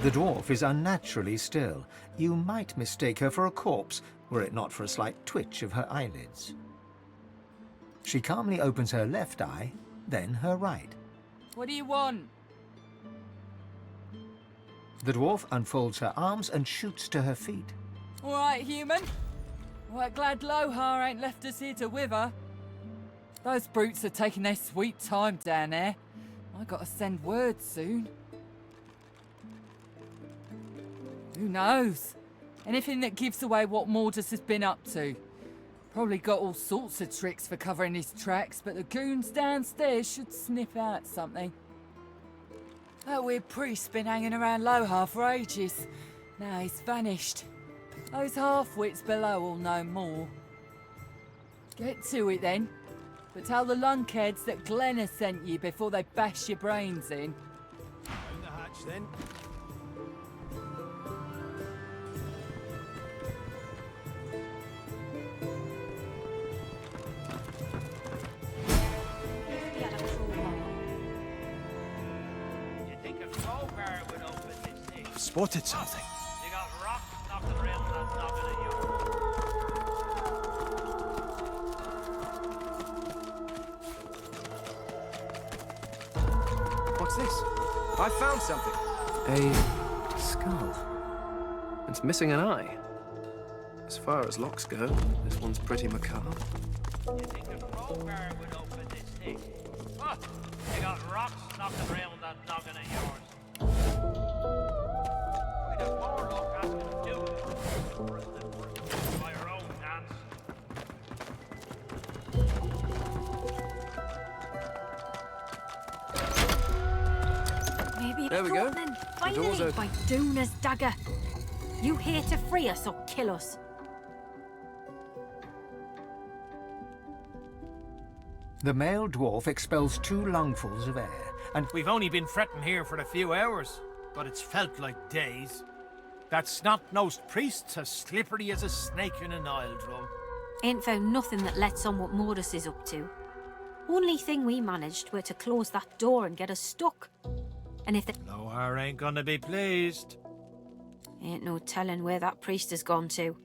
The dwarf is unnaturally still. You might mistake her for a corpse, were it not for a slight twitch of her eyelids. She calmly opens her left eye, then her right. What do you want? The dwarf unfolds her arms and shoots to her feet. All right, human. Right, glad Lohar ain't left us here to wither. Those brutes are taking their sweet time down there. I gotta send word soon. Who knows? Anything that gives away what Mordus has been up to. Probably got all sorts of tricks for covering his tracks, but the goons downstairs should sniff out something. That weird priest's been hanging around Lohar for ages. Now he's vanished. Those half-wits below will know more. Get to it then. But tell the lunkheads that Glenn has sent you before they bash your brains in. Down the hatch then. Spotted something. You got rocks knocking around that noggin of yours. What's this? I found something. A skull. It's missing an eye. As far as locks go, this one's pretty macabre. You think a crowbar would open this thing? Oh, you got rocks knocking around that noggin of yours. We'd have more luck asking to do it than working by our own hands. Maybe There we go. Then. The door's Finally, open. by Duna's dagger. You here to free us or kill us? The male dwarf expels 2 lungfuls of air, and We've only been fretting here for a few hours, but it's felt like days. That snot-nosed priest's as slippery as a snake in an oil drum. Ain't found nothing that lets on what Mordus is up to. Only thing we managed were to close that door and get us stuck. And if the Lohar ain't gonna be pleased. ain't no telling where that priest has gone to.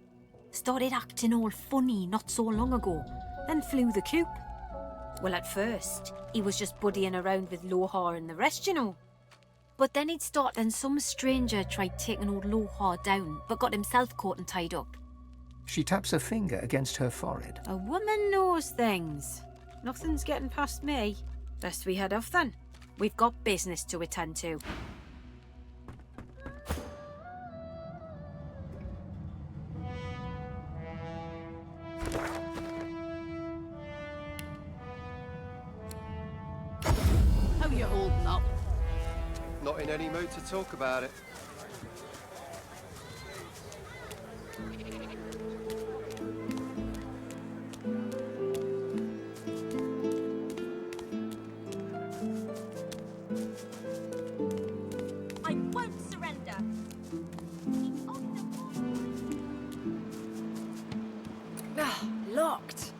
Started acting all funny not so long ago, then flew the coop. Well, at first, he was just buddying around with Lohar and the rest, you know. But then he'd start and some stranger tried taking old Lohar down, but got himself caught and tied up. she taps a finger against her forehead. A woman knows things. Nothing's getting past me. Best we head off then. We've got business to attend to. How you holding up? Not in any mood to talk about it. I won't surrender. Ah, locked.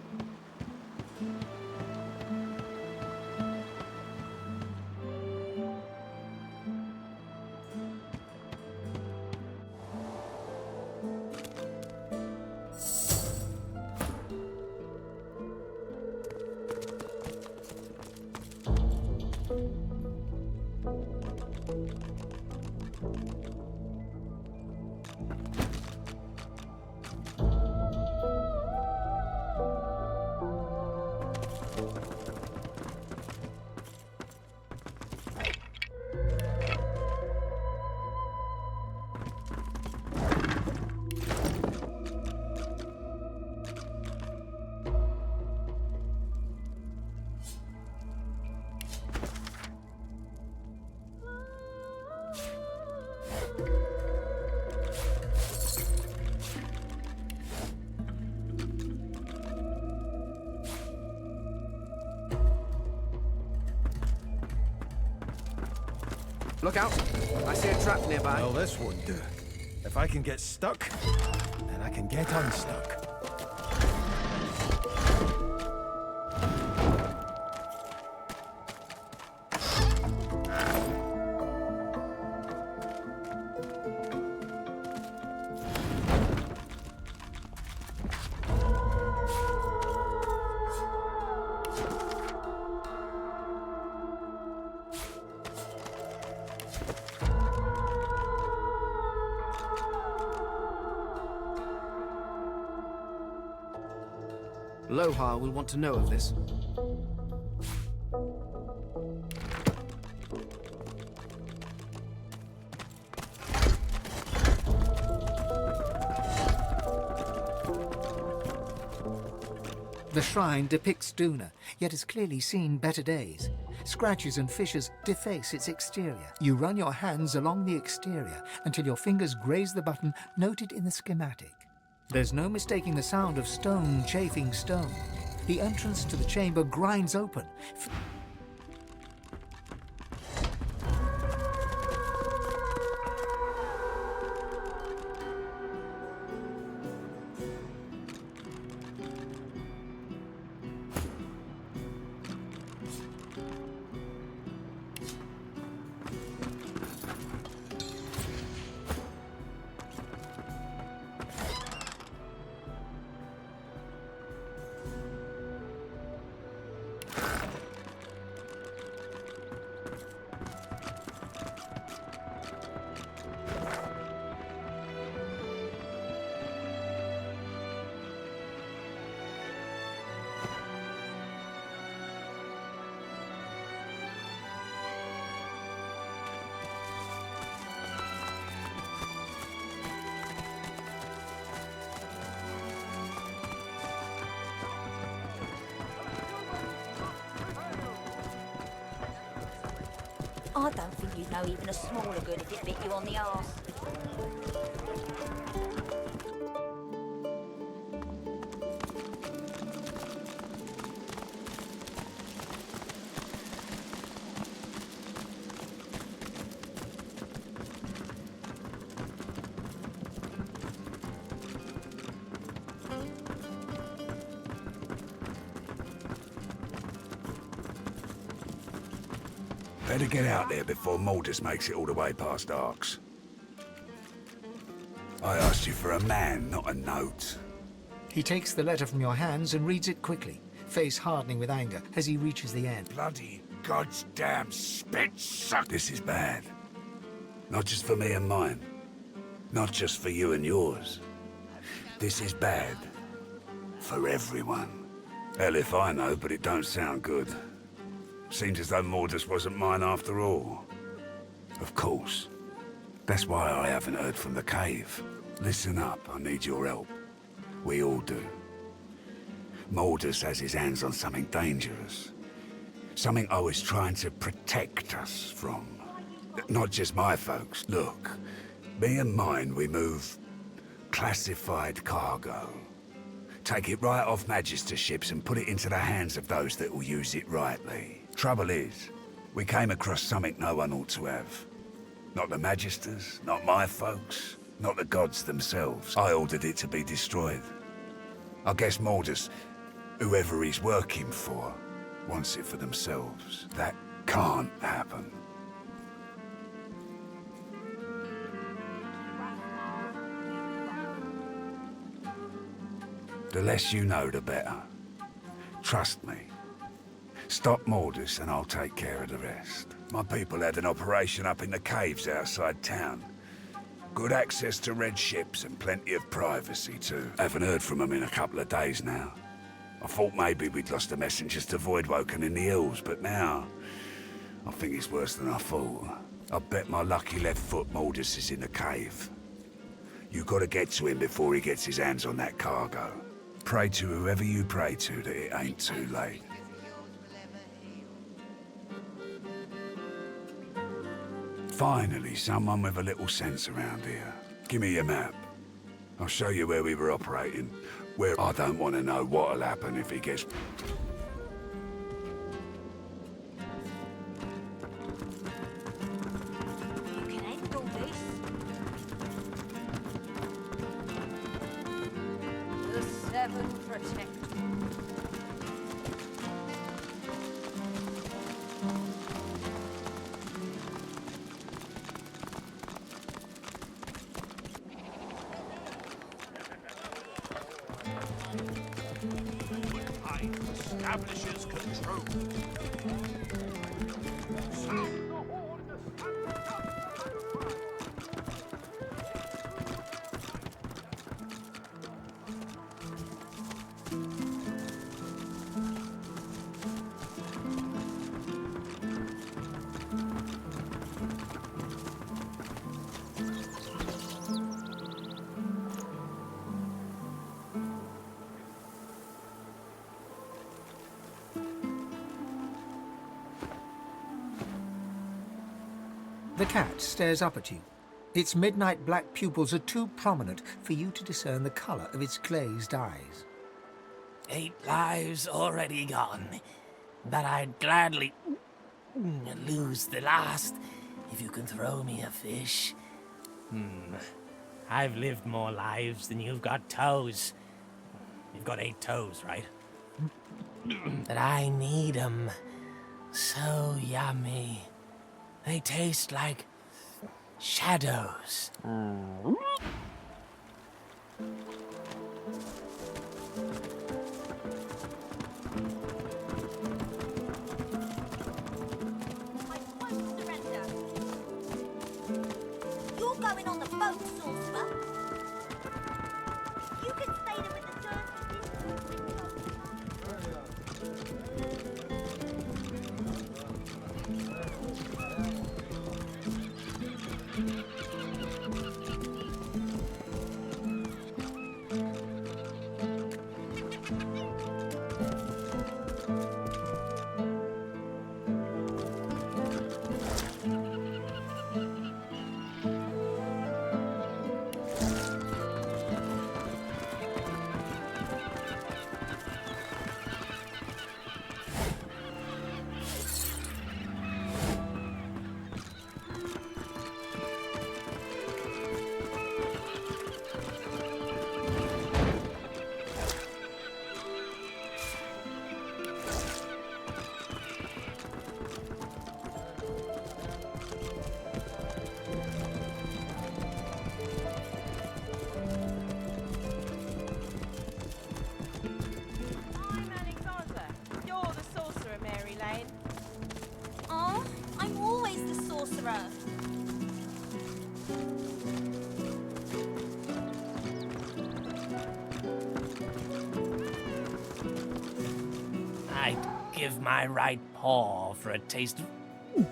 Look out! I see a trap nearby. Well, this won't do. If I can get stuck, then I can get unstuck. Lohar will want to know of this. The shrine depicts Duna, yet has clearly seen better days. Scratches and fissures deface its exterior. You run your hands along the exterior until your fingers graze the button noted in the schematic. There's no mistaking the sound of stone chafing stone. The entrance to the chamber grinds open. I don't think you'd know even a smaller good if it bit you on the arse. Better get out there before Mordus makes it all the way past Arx. I asked you for a man, not a note. He takes the letter from your hands and reads it quickly, face hardening with anger as he reaches the end. Bloody goddamn spit suck! This is bad. Not just for me and mine. Not just for you and yours. This is bad. For everyone. Hell if I know, but it don't sound good. Seems as though Mordus wasn't mine after all. Of course. That's why I haven't heard from the cave. Listen up, I need your help. We all do. Mordus has his hands on something dangerous. Something I was trying to protect us from. Not just my folks. Look, me and mine, we move classified cargo. Take it right off Magister ships and put it into the hands of those that will use it rightly. Trouble is, we came across something no one ought to have. Not the Magisters, not my folks, not the gods themselves. I ordered it to be destroyed. I guess Mordus, whoever he's working for, wants it for themselves. That can't happen. The less you know, the better. Trust me. Stop Mordus and I'll take care of the rest. My people had an operation up in the caves outside town. Good access to red ships and plenty of privacy too. Haven't heard from them in a couple of days now. I thought maybe we'd lost the messengers to Voidwoken in the hills, but now I think it's worse than I thought. I bet my lucky left foot Mordus is in the cave. You gotta get to him before he gets his hands on that cargo. Pray to whoever you pray to that it ain't too late. Finally, someone with a little sense around here. Give me your map. I'll show you where we were operating. Where I don't want to know what'll happen if he gets... heaven protect you. Establishes control. The cat stares up at you. Its midnight black pupils are too prominent for you to discern the colour of its glazed eyes. 8 lives already gone, but I'd gladly lose the last if you can throw me a fish. I've lived more lives than you've got toes. You've got 8 toes, right? But I need 'em. So yummy. They taste like shadows. I won't surrender. You're going on the boat, sorcerer. You can stay there with the I'm always the sorcerer. I'd give my right paw for a taste of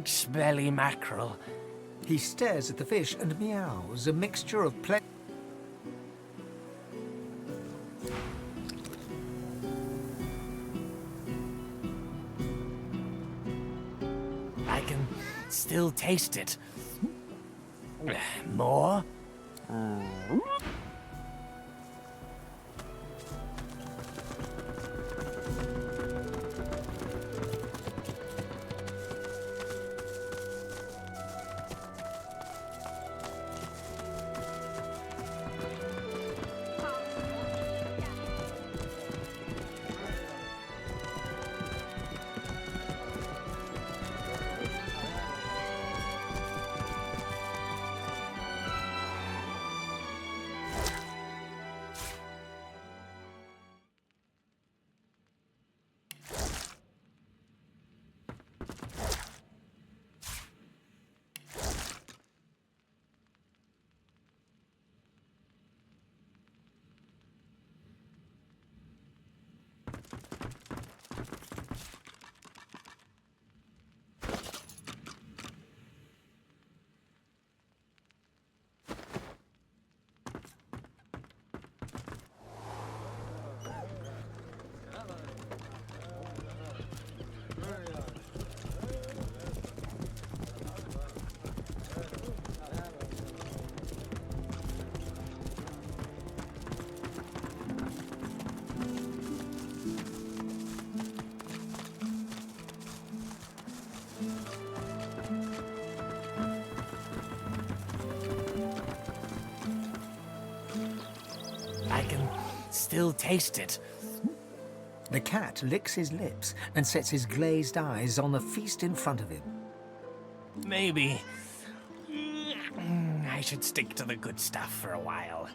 smelly mackerel. He stares at the fish and meows, a mixture of pleasure. I can still taste it. More? still taste it. The cat licks his lips and sets his glazed eyes on the feast in front of him. Maybe I should stick to the good stuff for a while.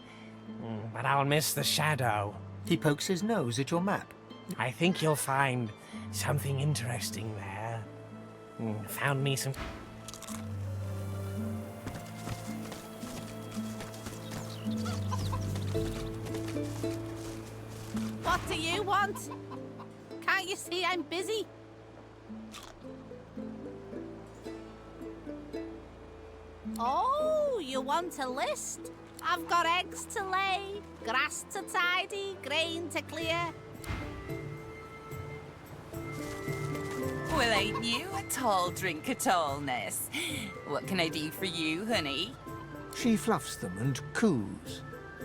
But I'll miss the shadow. He pokes his nose at your map. I think you'll find something interesting there. Found me some... What do you want? Can't you see I'm busy? Oh, you want a list? I've got eggs to lay, grass to tidy, grain to clear. Well, ain't you a tall drink of tallness? What can I do for you, honey? She fluffs them and coos.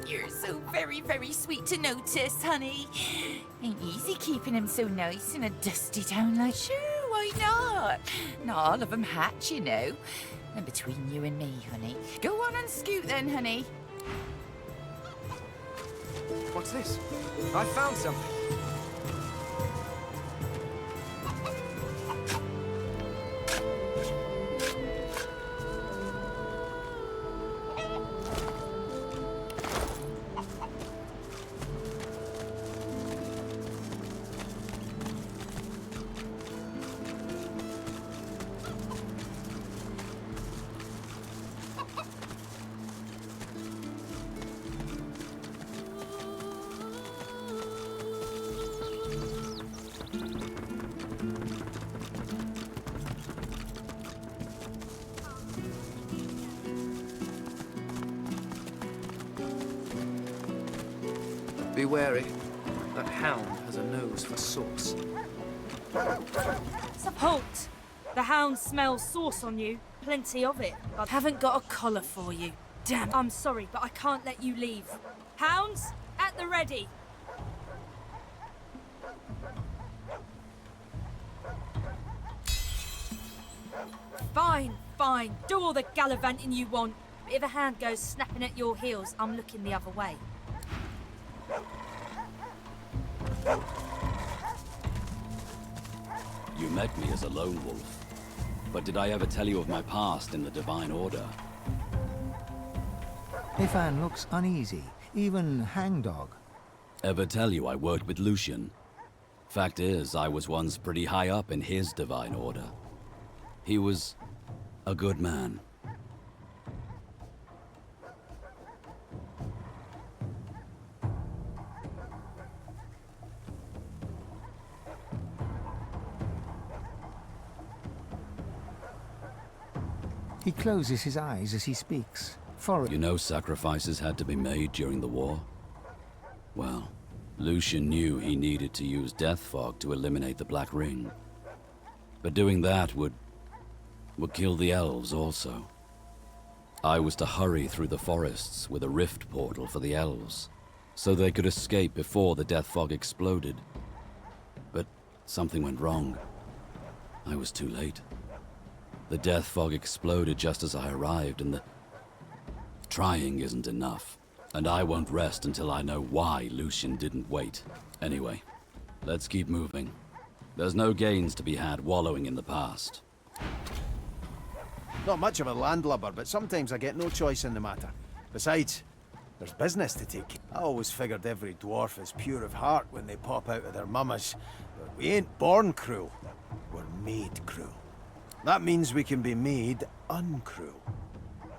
You're so very, very sweet to notice, honey. Ain't easy keeping him so nice in a dusty town like... Sure, why not? Not all of them hatch, you know. And between you and me, honey. Go on and scoot then, honey. What's this? I found something. Be wary. That hound has a nose for sauce. Halt! The hound smells sauce on you. Plenty of it. I haven't got a collar for you. Damn. I'm sorry, but I can't let you leave. Hounds, at the ready. Fine, fine. Do all the gallivanting you want. But if a hound goes snapping at your heels, I'm looking the other way. You met me as a lone wolf. But did I ever tell you of my past in the Divine Order? Ifan looks uneasy, even hangdog. Ever tell you I worked with Lucian? Fact is, I was once pretty high up in his Divine Order. He was a good man. He closes his eyes as he speaks. You know sacrifices had to be made during the war? Well, Lucian knew he needed to use death fog to eliminate the Black Ring. But doing that would kill the elves also. I was to hurry through the forests with a rift portal for the elves, so they could escape before the death fog exploded. But something went wrong. I was too late. The death fog exploded just as I arrived, and the trying isn't enough. And I won't rest until I know why Lucian didn't wait. Anyway, let's keep moving. There's no gains to be had wallowing in the past. Not much of a landlubber, but sometimes I get no choice in the matter. Besides, there's business to take. I always figured every dwarf is pure of heart when they pop out of their mummas. But we ain't born cruel. We're made cruel. That means we can be made uncruel.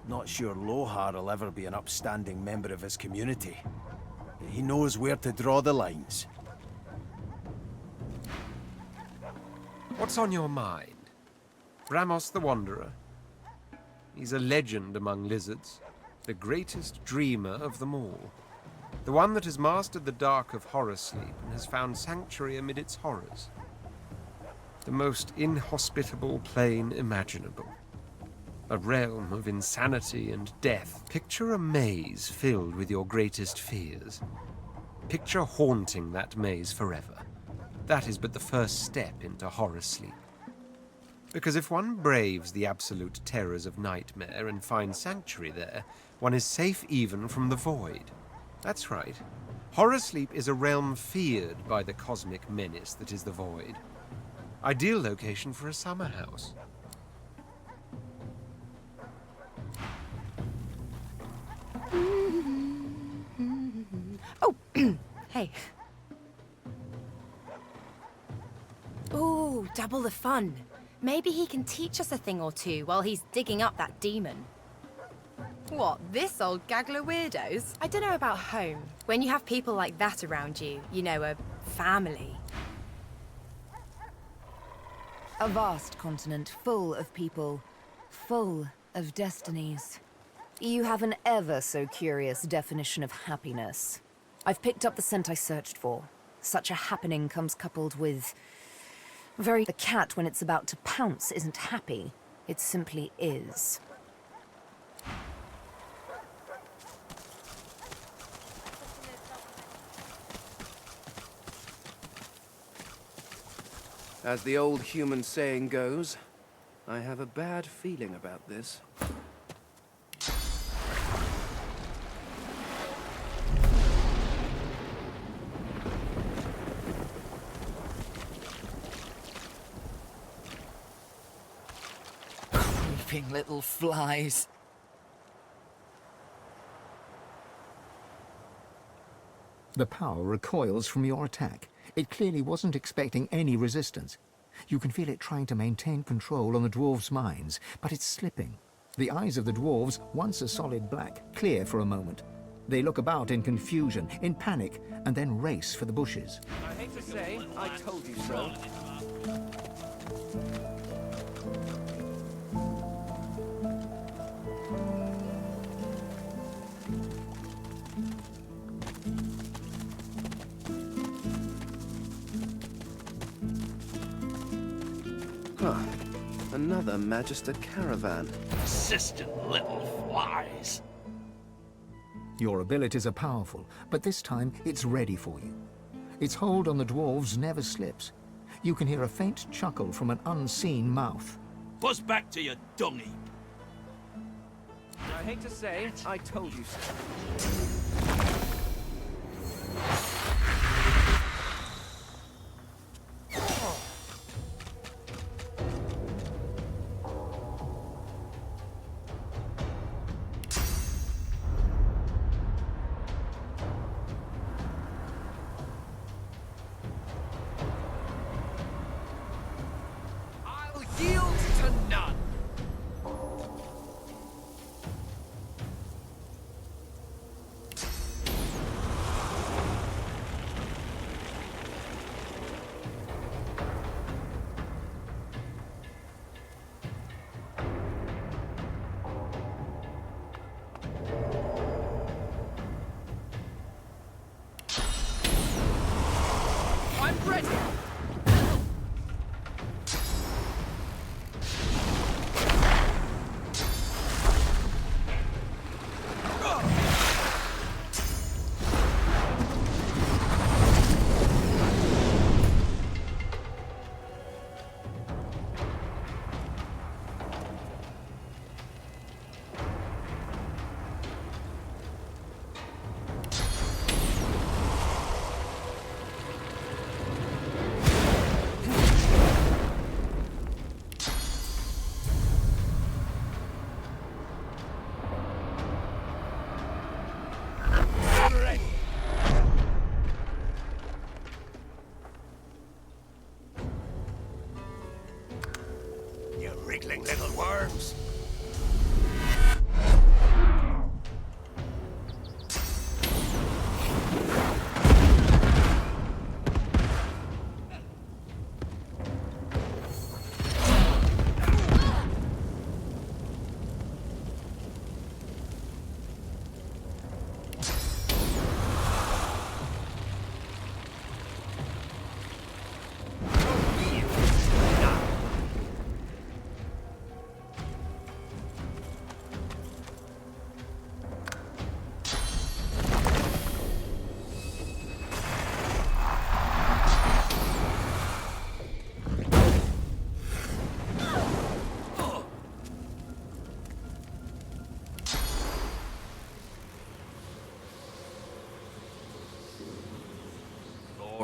Not sure Lohar will ever be an upstanding member of his community. He knows where to draw the lines. What's on your mind? Ramos the Wanderer? He's a legend among lizards, the greatest dreamer of them all. The one that has mastered the dark of horror sleep and has found sanctuary amid its horrors. The most inhospitable plane imaginable. A realm of insanity and death. Picture a maze filled with your greatest fears. Picture haunting that maze forever. That is but the first step into horror sleep. Because if one braves the absolute terrors of nightmare and finds sanctuary there, one is safe even from the void. That's right. Horror Sleep is a realm feared by the cosmic menace that is the Void. Ideal location for a summer house. Oh, hey. Ooh, double the fun. Maybe he can teach us a thing or two while he's digging up that demon. What, this old gaggle of weirdos? I don't know about home. When you have people like that around you, you know, a family. A vast continent full of people, full of destinies. You have an ever so curious definition of happiness. I've picked up the scent I searched for. Such a happening comes coupled with... The cat, when it's about to pounce, isn't happy. It simply is. As the old human saying goes, I have a bad feeling about this. Creeping little flies. The power recoils from your attack. It clearly wasn't expecting any resistance. You can feel it trying to maintain control on the dwarves' minds, but it's slipping. The eyes of the dwarves, once a solid black, clear for a moment. They look about in confusion, in panic, and then race for the bushes. I hate to say, I told you so. Huh. Another Magister caravan. Persistent little flies. Your abilities are powerful, but this time it's ready for you. Its hold on the dwarves never slips. You can hear a faint chuckle from an unseen mouth. Buzz back to your dung heap. I hate to say, I told you so. Yield to none.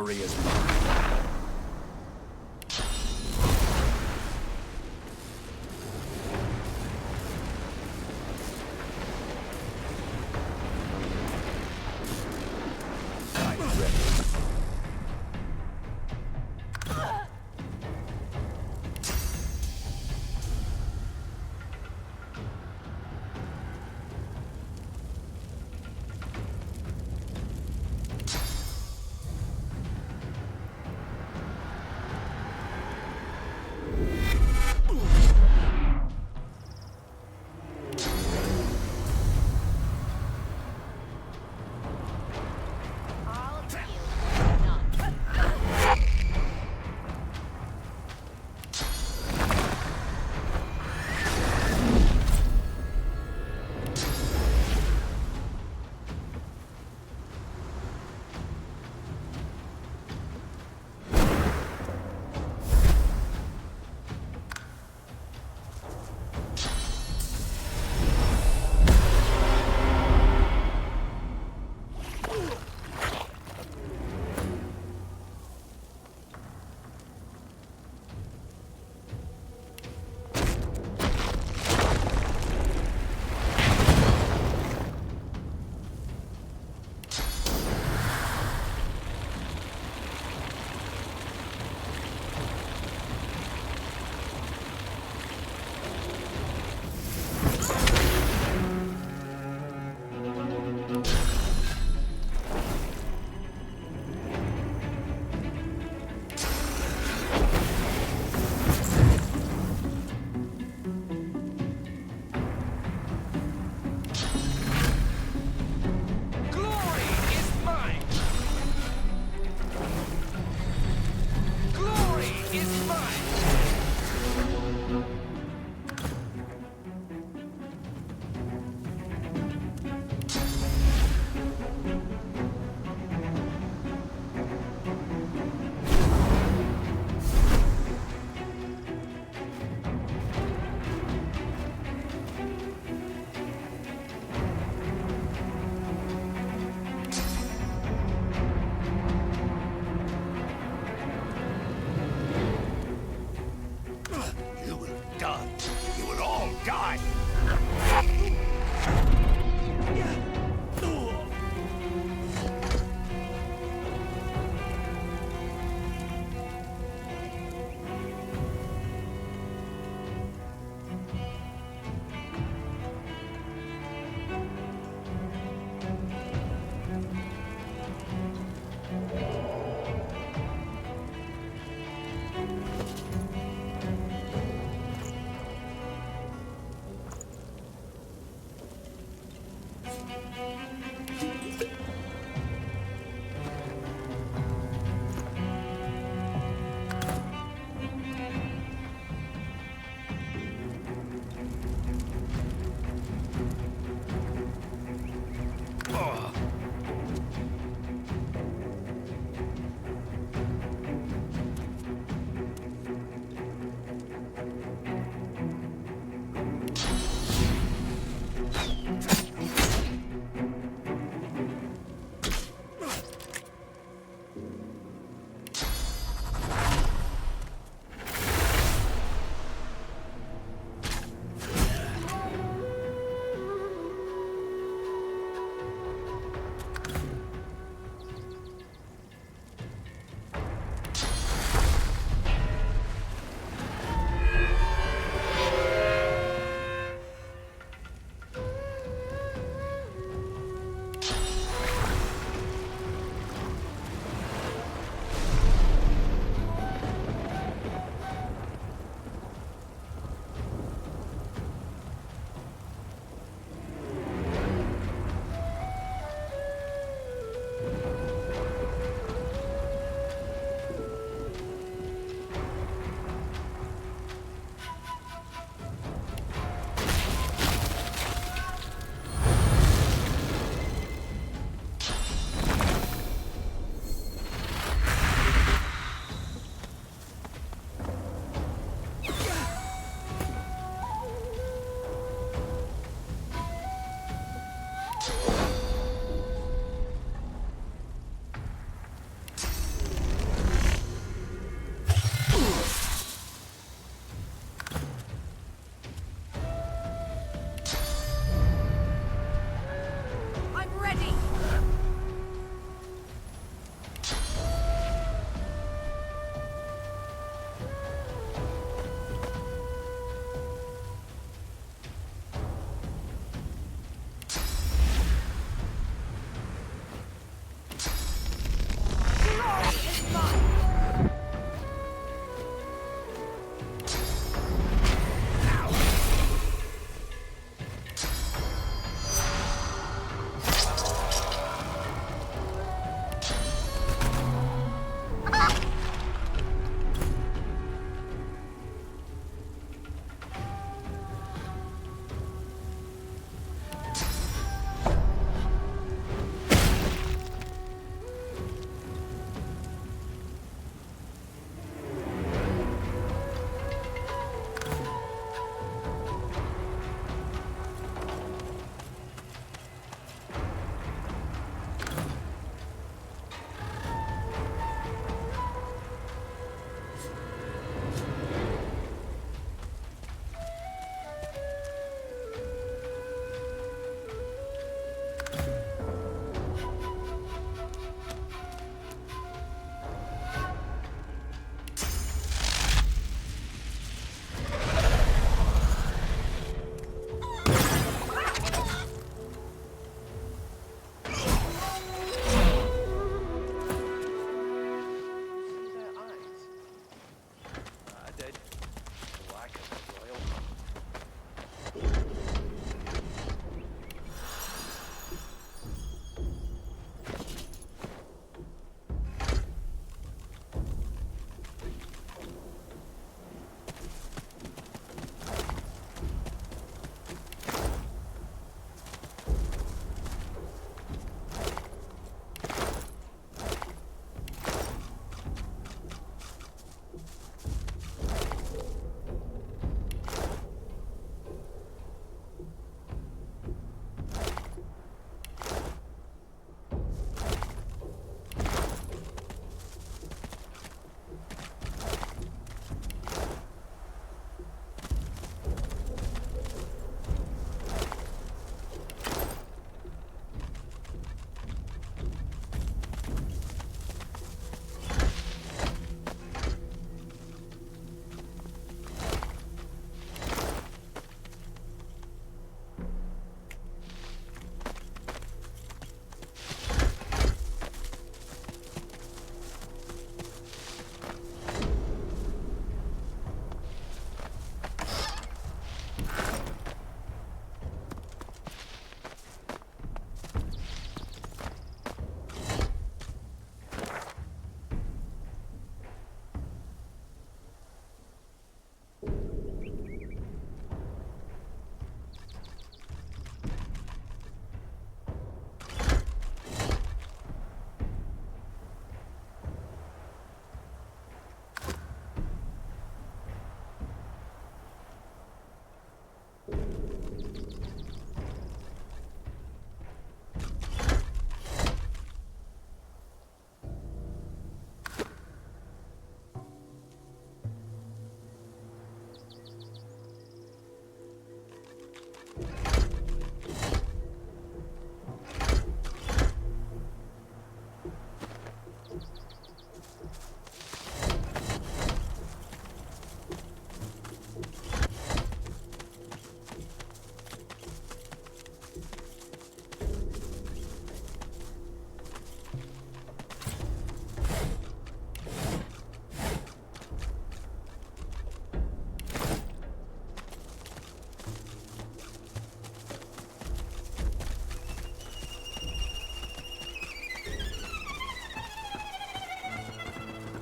glory is mine.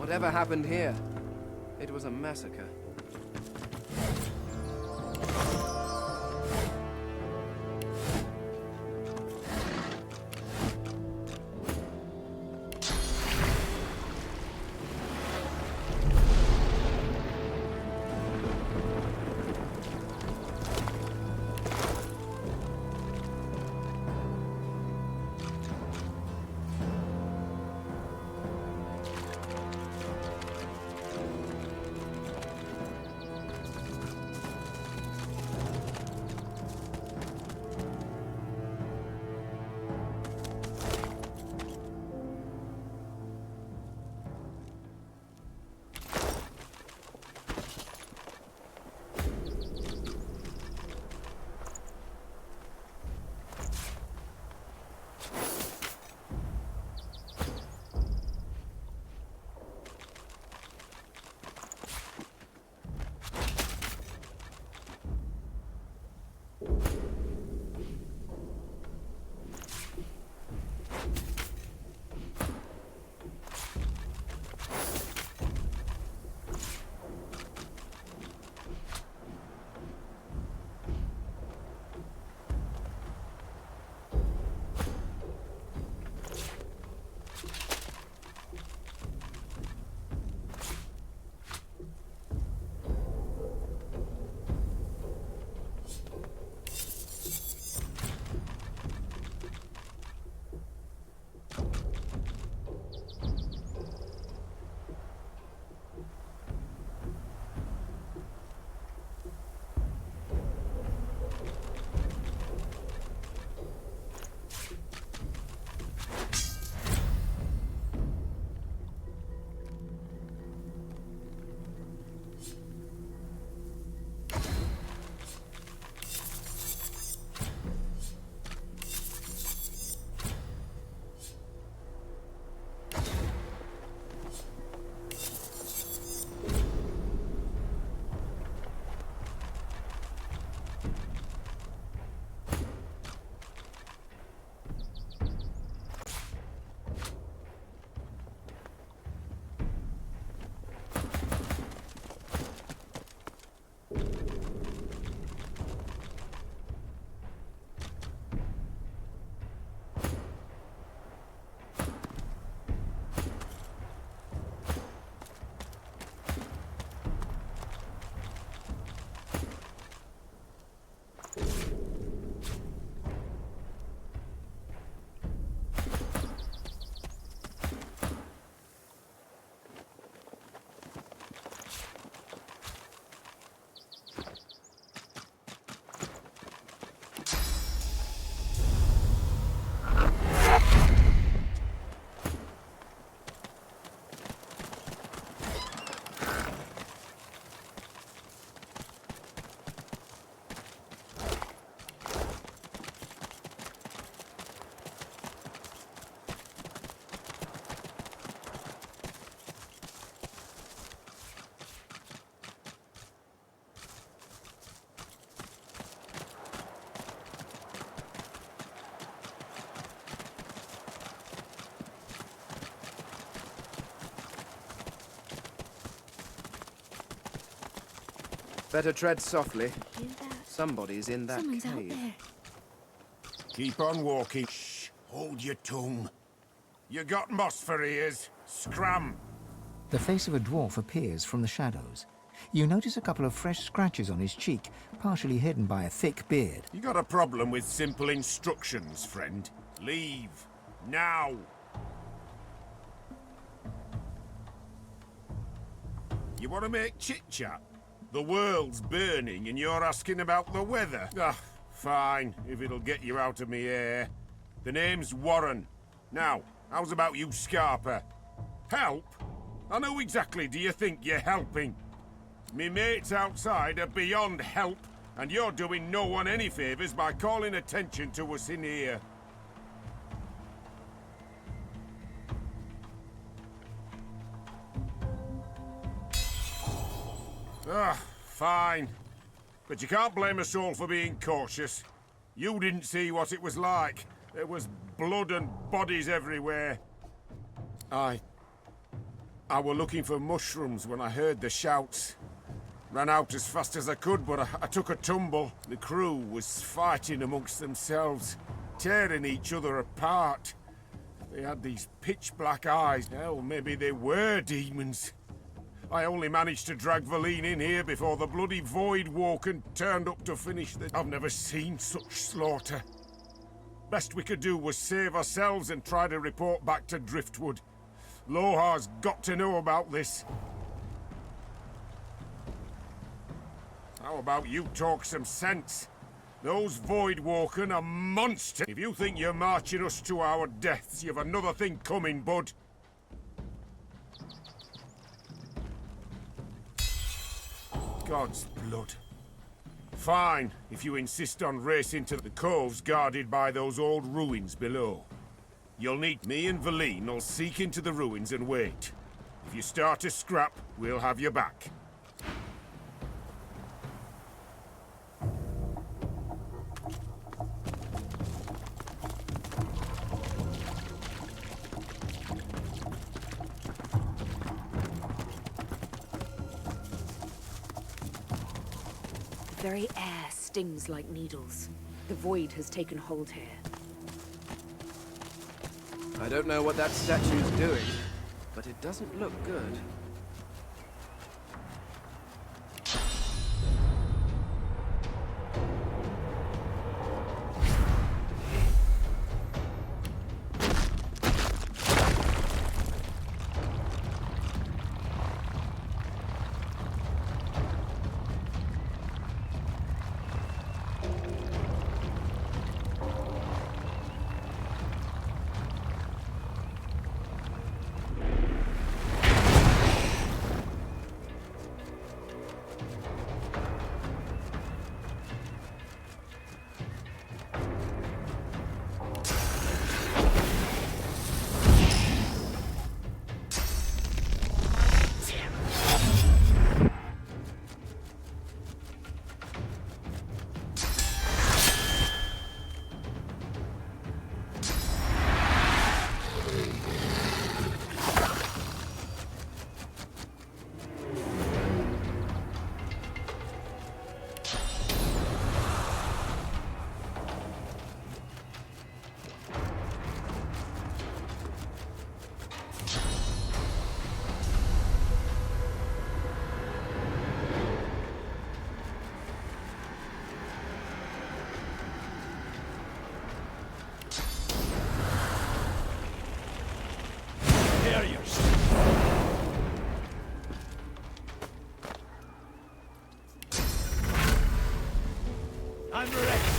Whatever happened here? It was a massacre. Better tread softly. Somebody's in that Someone's out cave. there. Keep on walking. Shh. Hold your tongue. You got moss for ears. Scram. The face of a dwarf appears from the shadows. You notice a couple of fresh scratches on his cheek, partially hidden by a thick beard. You got a problem with simple instructions, friend. Leave. Now. You want to make chit-chat? The world's burning and you're asking about the weather? Ah, fine, if it'll get you out of me hair. The name's Warren. Now, how's about you, Scarper? Help? I know exactly do you think you're helping. Me mates outside are beyond help, and you're doing no one any favours by calling attention to us in here. Ah, fine. But you can't blame us all for being cautious. You didn't see what it was like. There was blood and bodies everywhere. I were looking for mushrooms when I heard the shouts. Ran out as fast as I could, but I took a tumble. The crew was fighting amongst themselves, tearing each other apart. They had these pitch-black eyes. Hell, maybe they were demons. I only managed to drag Valine in here before the bloody Void Walker turned up to finish the... I've never seen such slaughter. Best we could do was save ourselves and try to report back to Driftwood. Lohar's got to know about this. How about you talk some sense? Those Void Walker are monsters. If you think you're marching us to our deaths, you've another thing coming, bud. God's blood. Fine, if you insist on racing to the coves guarded by those old ruins below. You'll need me and Valine will seek into the ruins and wait. If you start to scrap, we'll have you back. The very air stings like needles. The void has taken hold here. I don't know what that statue's doing, but it doesn't look good. I'm ready.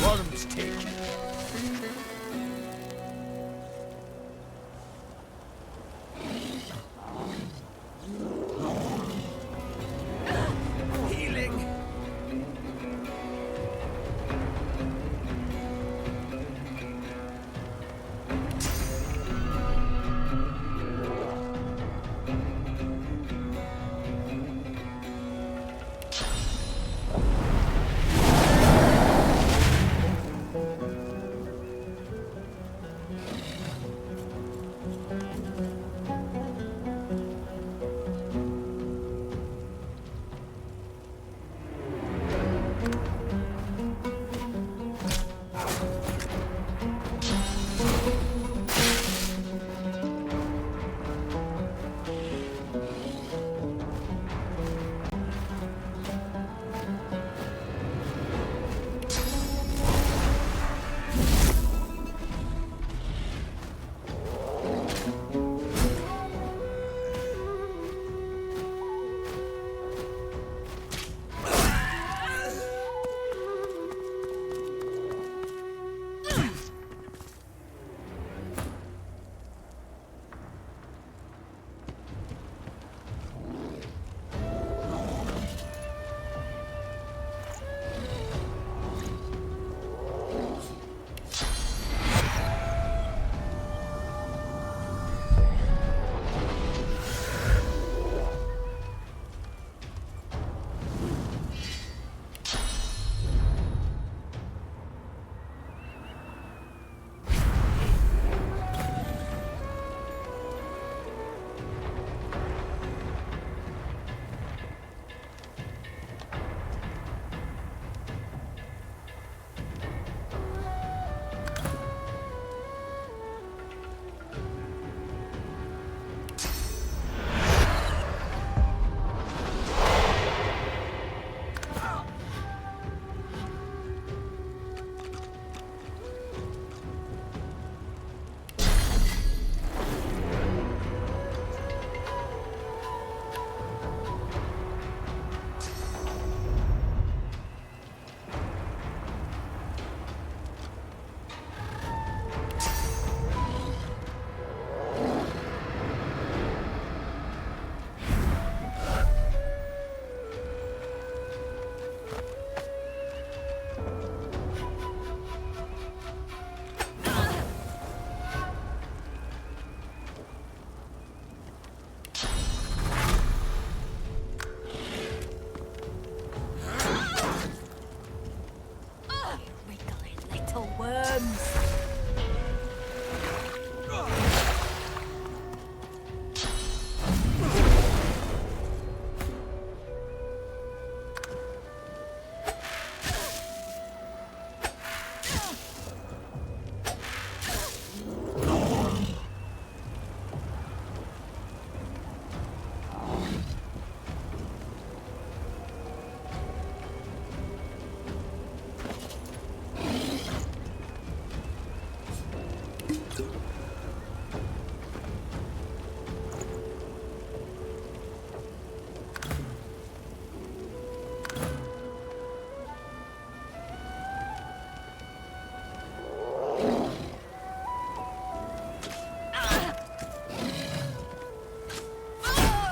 Worms taken. Healing.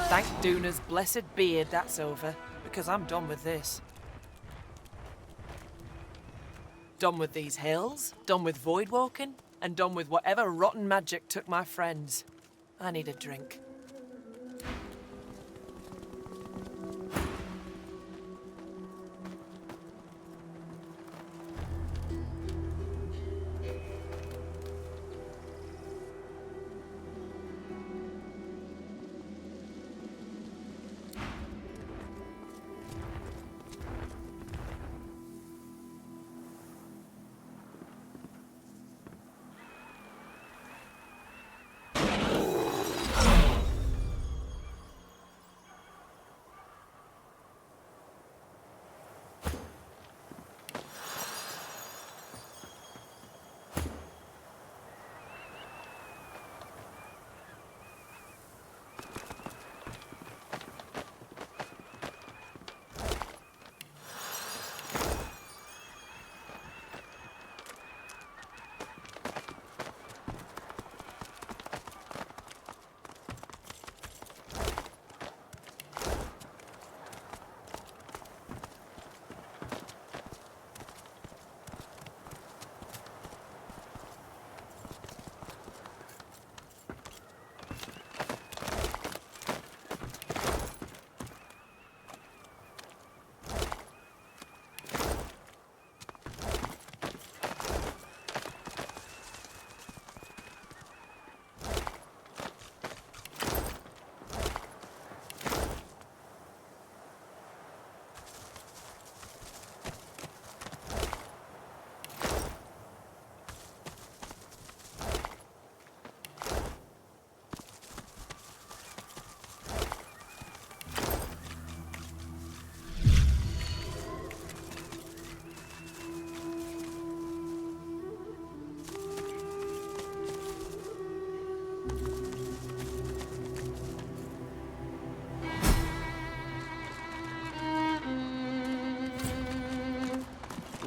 Thank Duna's blessed beard that's over, because I'm done with this. Done with these hills, done with void walking, and done with whatever rotten magic took my friends. I need a drink.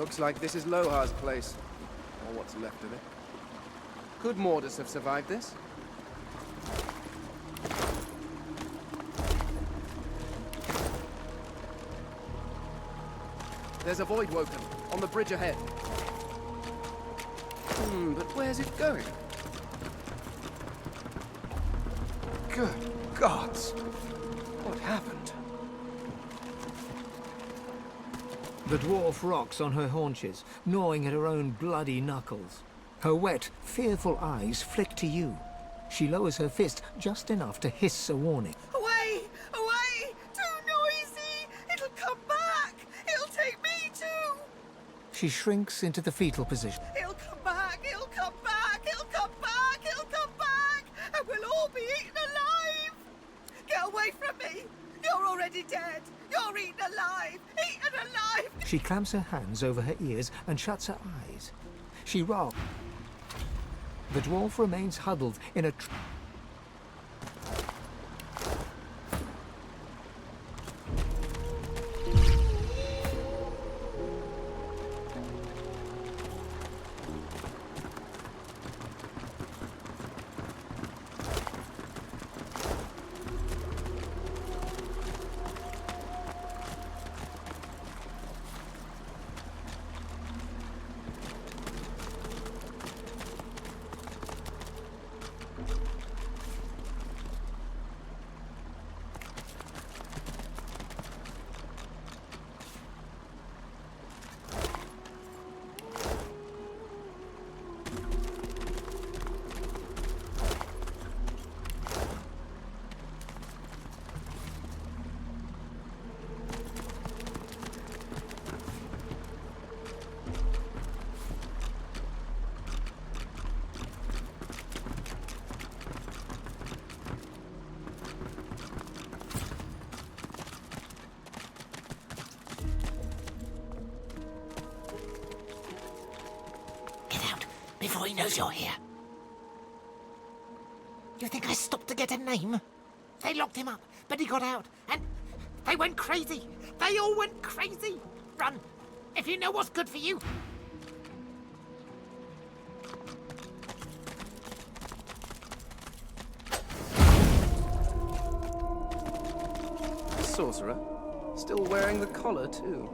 Looks like this is Lohar's place. Or what's left of it. Could Mordus have survived this? There's a void woken on the bridge ahead. But where's it going? Good gods! What happened? The dwarf rocks on her haunches, gnawing at her own bloody knuckles. Her wet, fearful eyes flick to you. She lowers her fist just enough to hiss a warning. Away! Away! Too noisy! It'll come back! It'll take me too! She shrinks into the fetal position. It'll come back! It'll come back! It'll come back! It'll come back! And we'll all be eaten alive! Get away from me! You're already dead! You're eaten alive! Eaten alive! She clamps her hands over her ears and shuts her eyes. She rocks. The dwarf remains huddled in a before he knows you're here. You think I stopped to get a name? They locked him up, but he got out, and they went crazy. They all went crazy. Run, if you know what's good for you. The sorcerer? Still wearing the collar, too.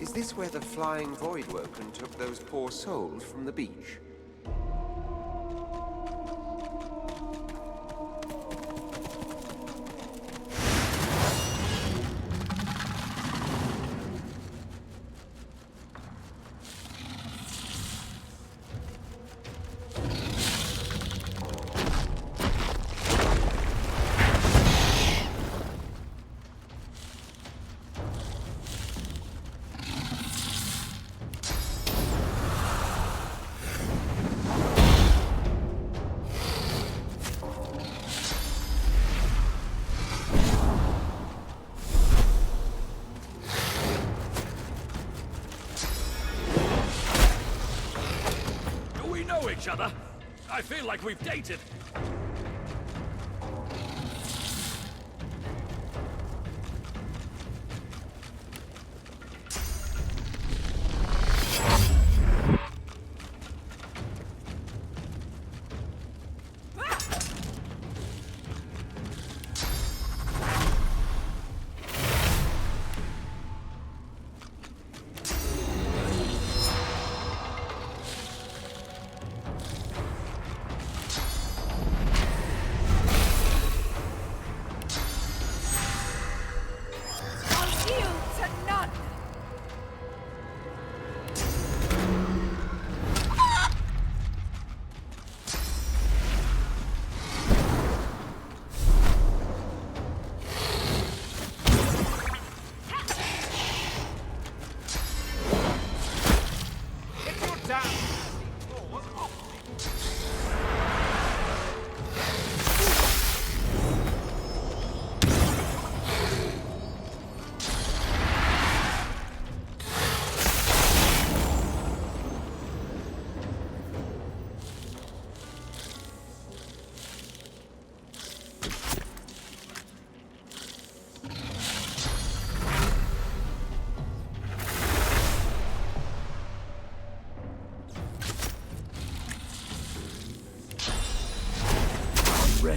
Is this where the flying voidwoken took those poor souls from the beach? Each other. I feel like we've dated.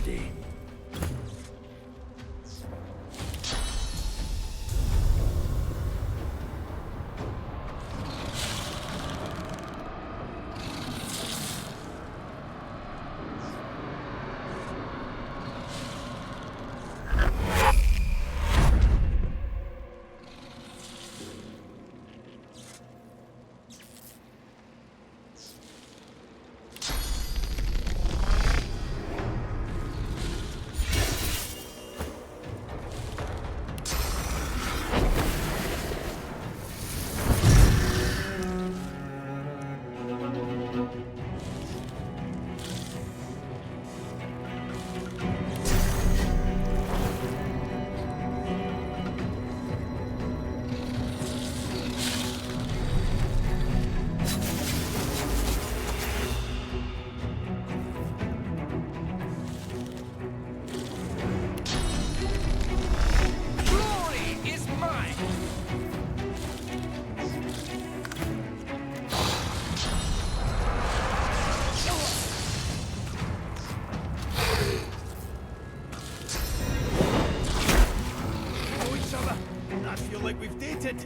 ready. like we've dated.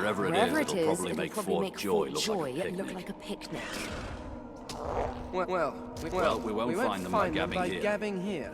Wherever it is, it'll probably make Fort Joy look like a picnic. Well, we won't find them by gabbing here.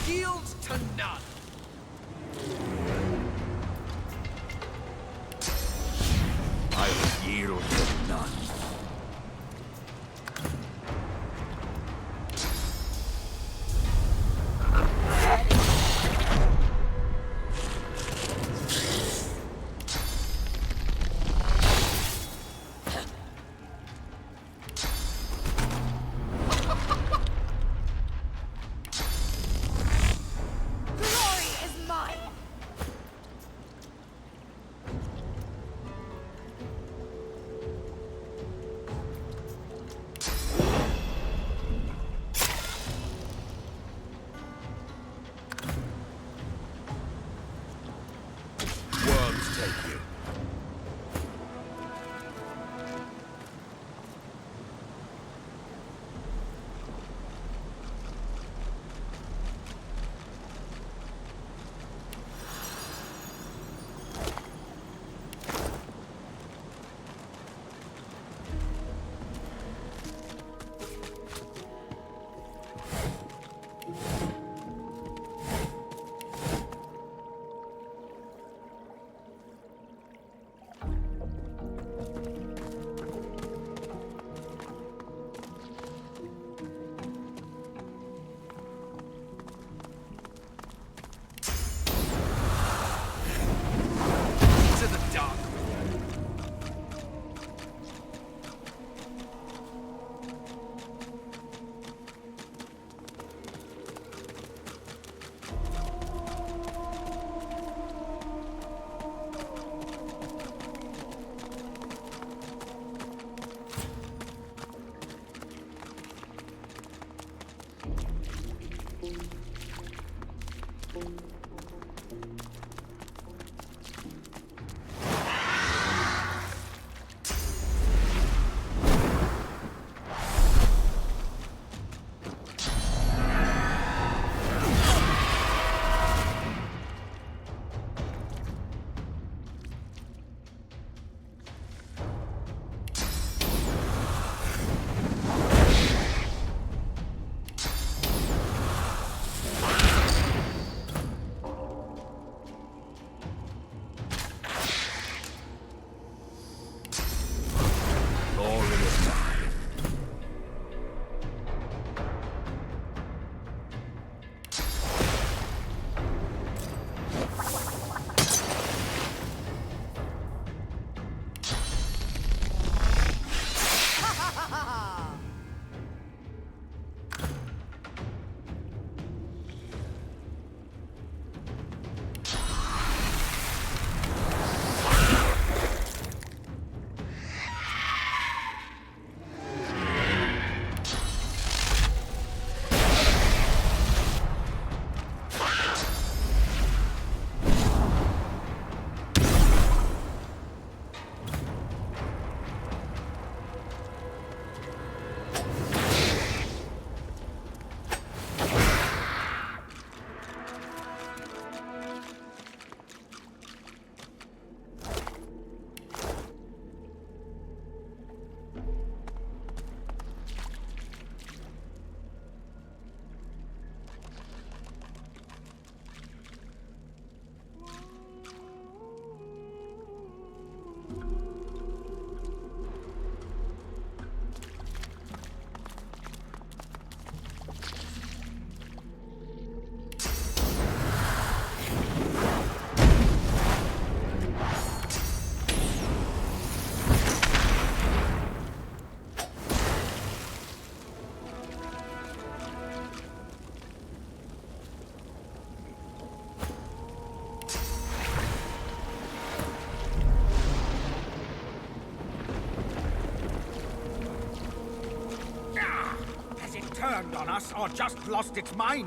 yield to none. I will yield to none. Turned on us or just lost its mind?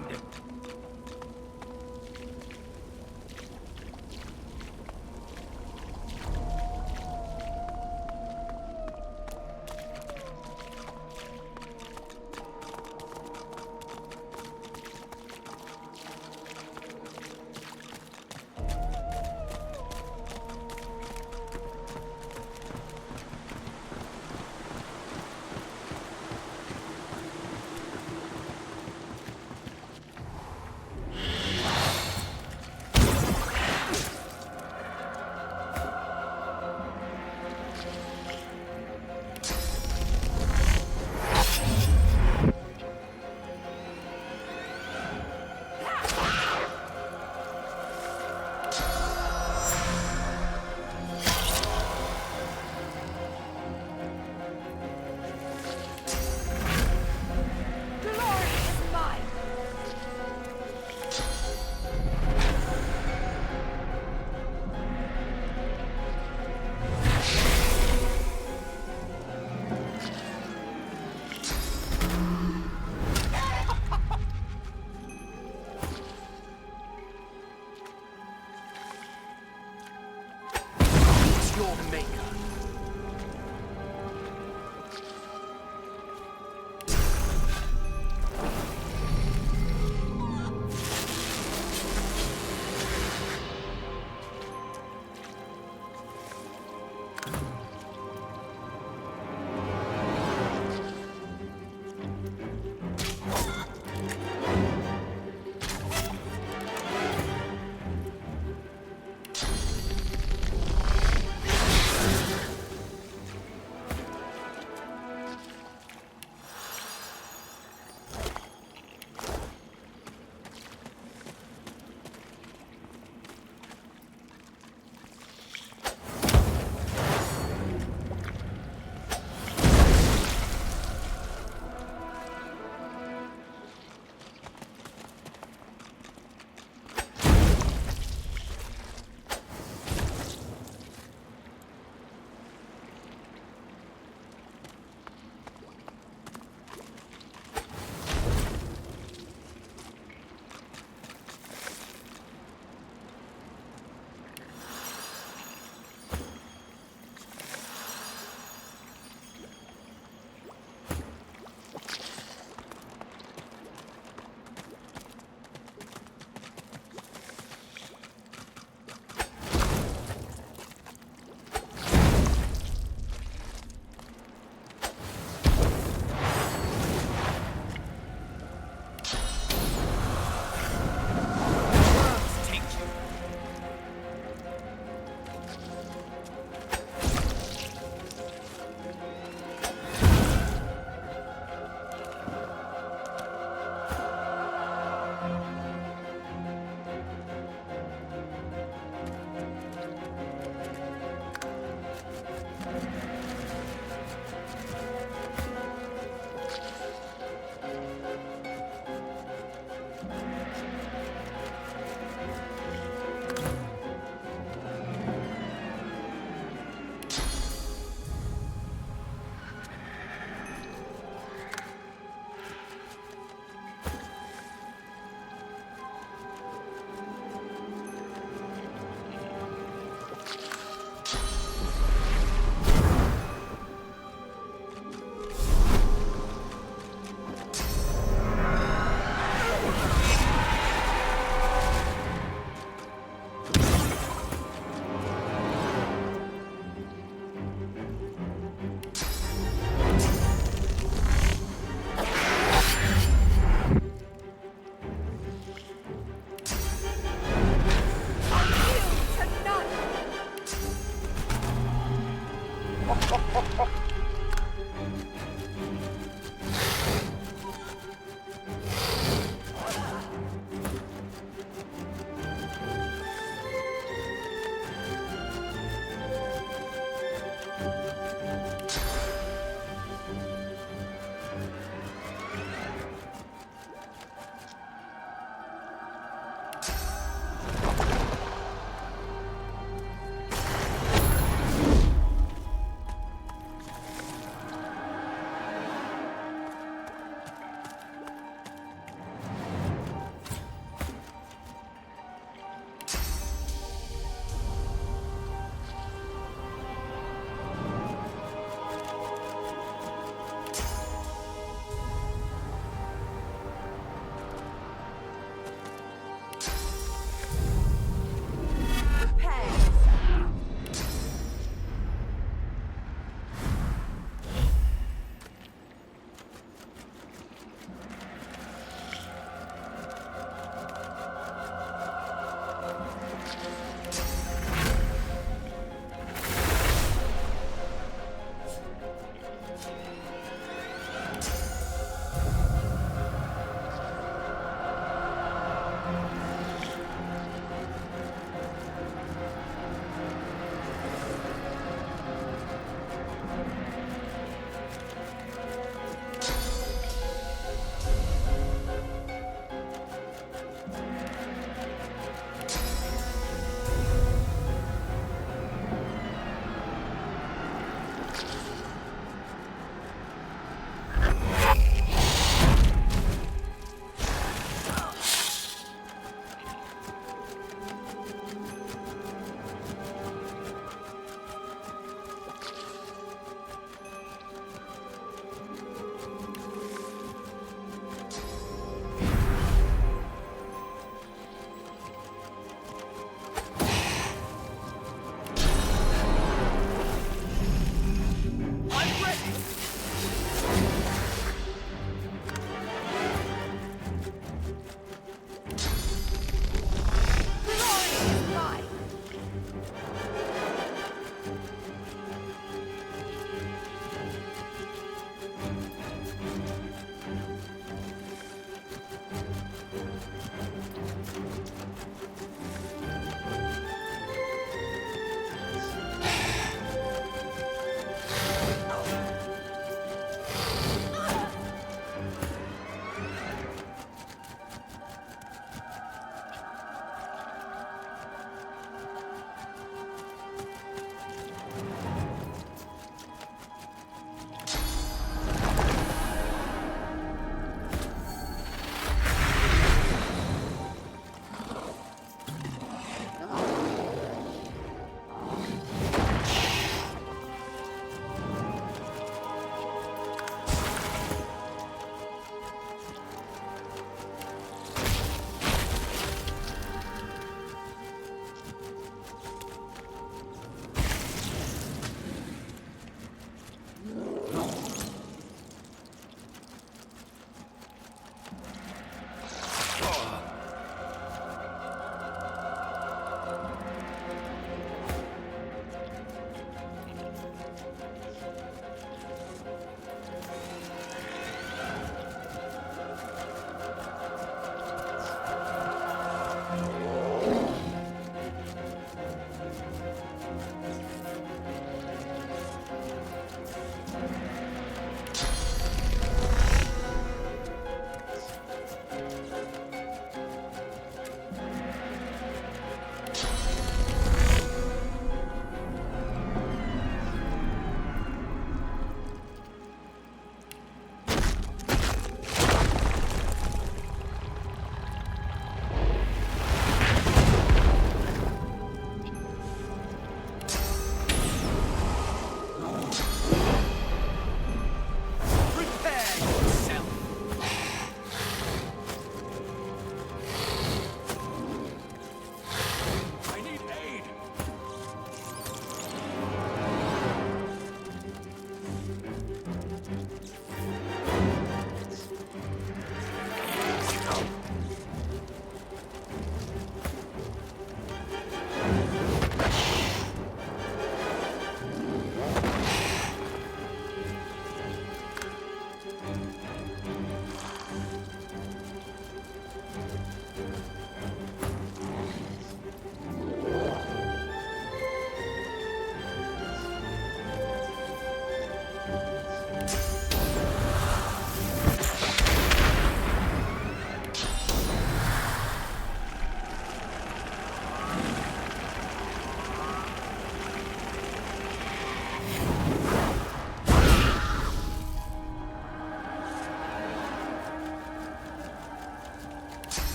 maker.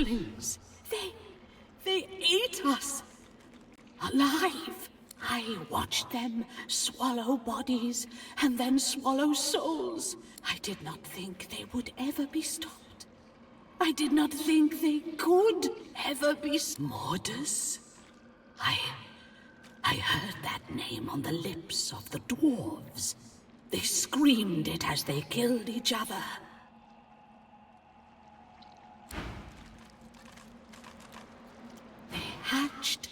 hatchlings. They ate us. Alive. I watched them swallow bodies and then swallow souls. I did not think they would ever be stopped. I did not think they could ever be Mordus. I heard that name on the lips of the dwarves. They screamed it as they killed each other. They hatched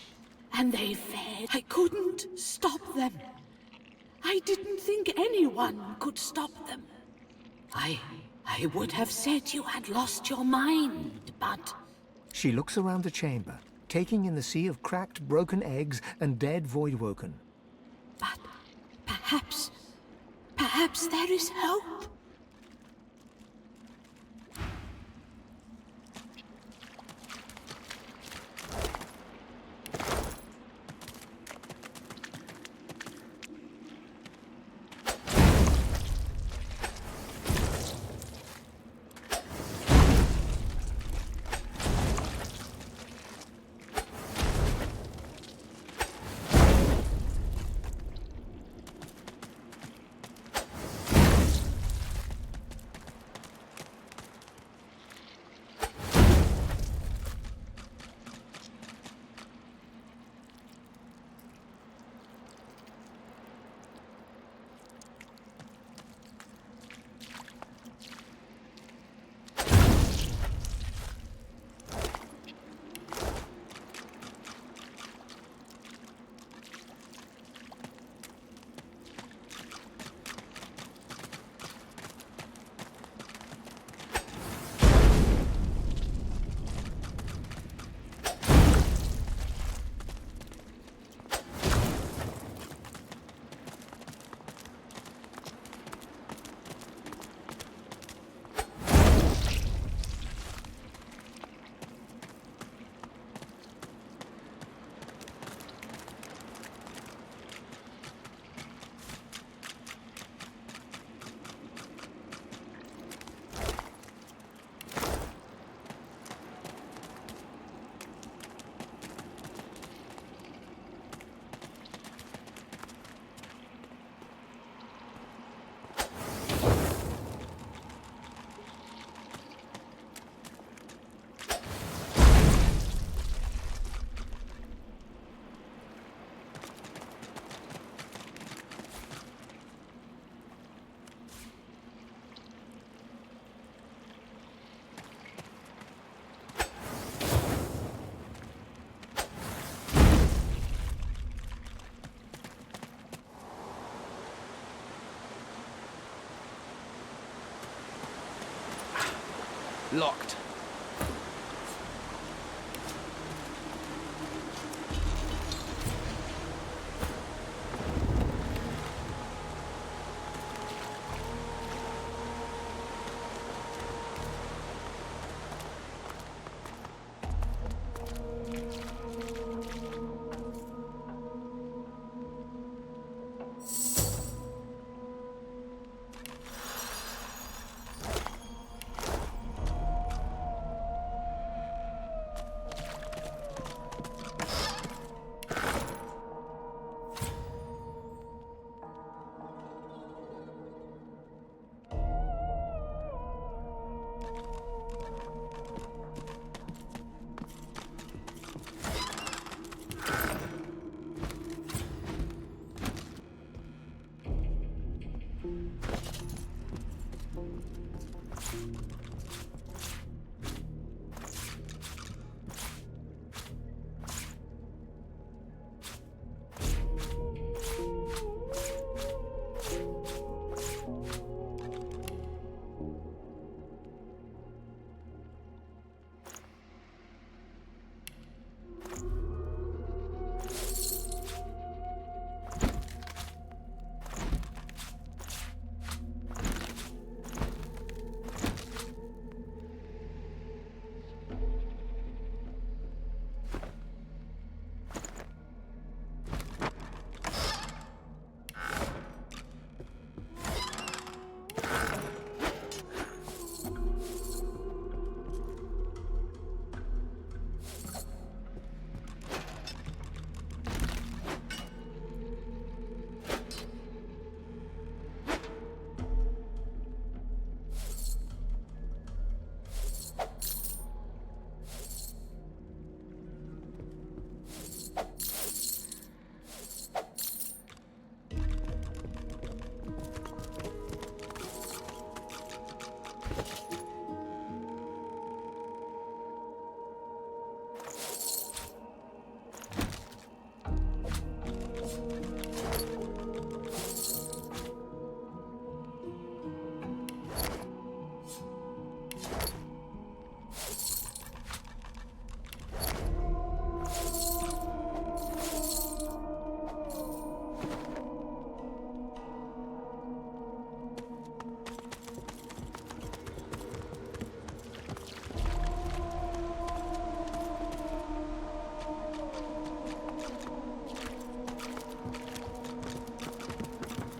and they fed. I couldn't stop them. I didn't think anyone could stop them. I would have said you had lost your mind, but... She looks around the chamber, taking in the sea of cracked, broken eggs and dead Voidwoken. But perhaps there is hope. Locked.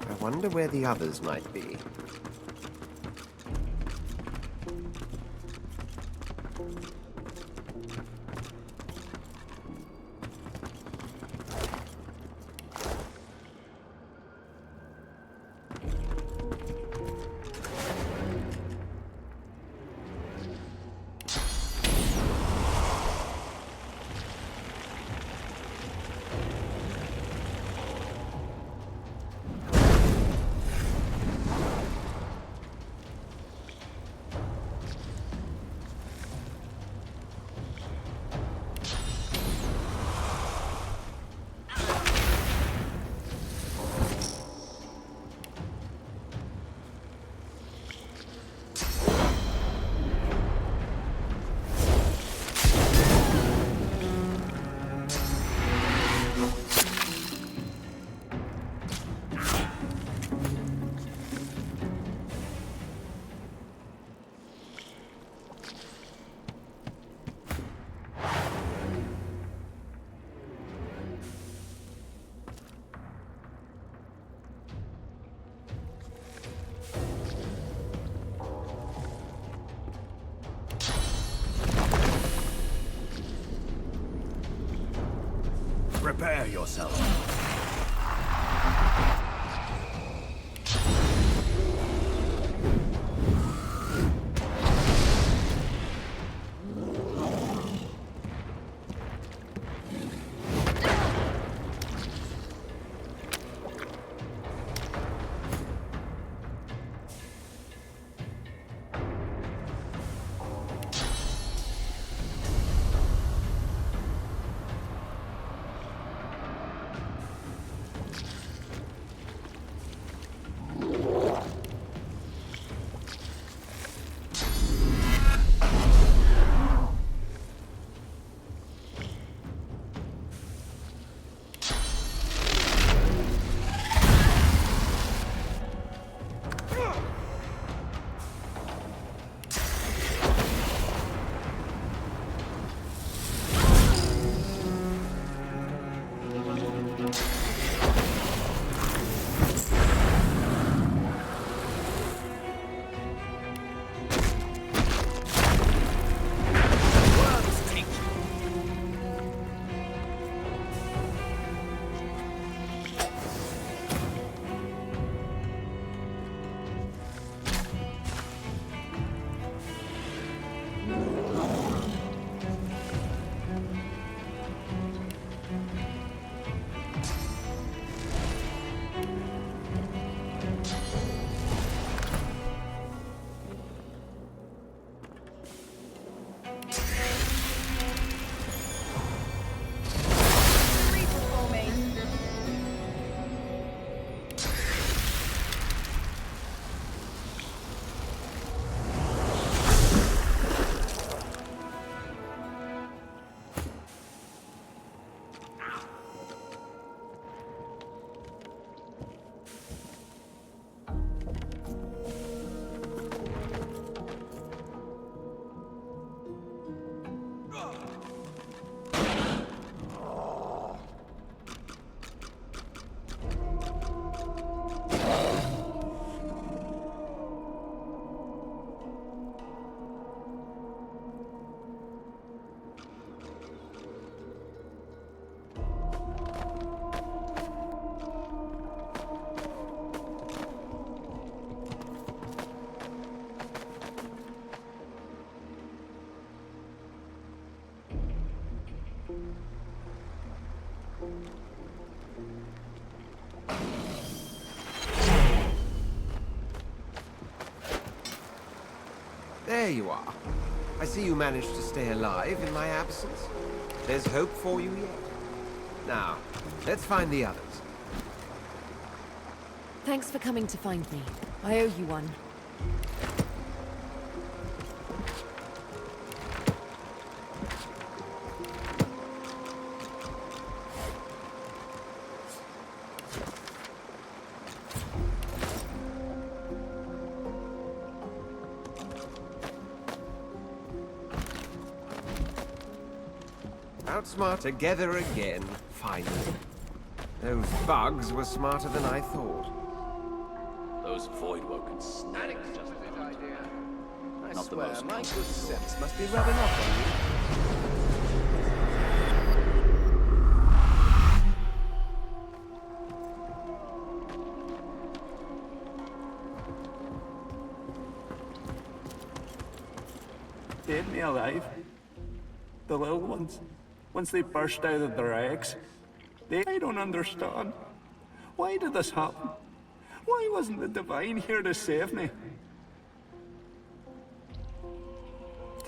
I wonder where the others might be. Prepare yourself. There you are. I see you managed to stay alive in my absence. There's hope for you yet. Now, let's find the others. Thanks for coming to find me. I owe you one. Outsmart together again, finally. Those bugs were smarter than I thought. Those void-woken snakes. Just a good idea. I Not the swear, most my good comfortable. sense must be rubbing off on you. They ate me alive. The little ones. Once they burst out of their eggs. I don't understand. Why did this happen? Why wasn't the Divine here to save me?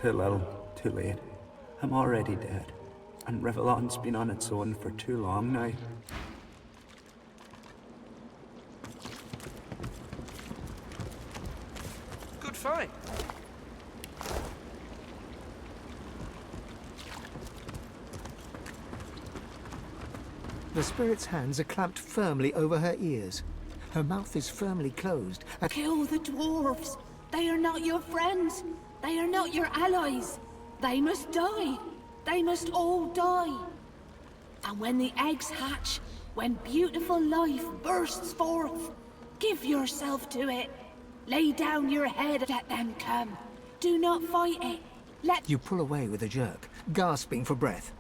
Too little, too late. I'm already dead. And Rivellon's been on its own for too long now. Good fight. The spirit's hands are clamped firmly over her ears. Her mouth is firmly closed. Kill the dwarves. They are not your friends. They are not your allies. They must die. They must all die. And when the eggs hatch, when beautiful life bursts forth, give yourself to it. Lay down your head, let them come. Do not fight it. Let... You pull away with a jerk, gasping for breath.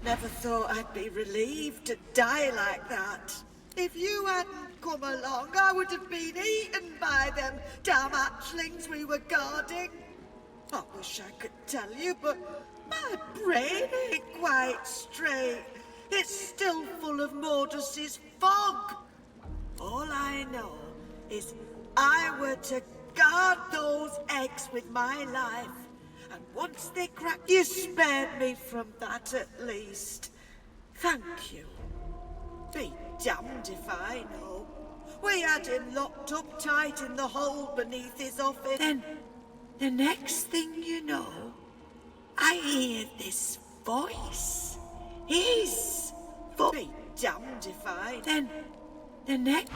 Never thought I'd be relieved to die like that. If you hadn't come along, I would have been eaten by them damn hatchlings we were guarding. I wish I could tell you, but my brain ain't quite straight. It's still full of Mordus's fog. All I know is I were to guard those eggs with my life. And once they cracked, you spared me from that at least. Thank you. Be damned if I know. We had him locked up tight in the hole beneath his office. Then, the next thing you know, I hear this voice. His voice. Be damned if I... Then, the next...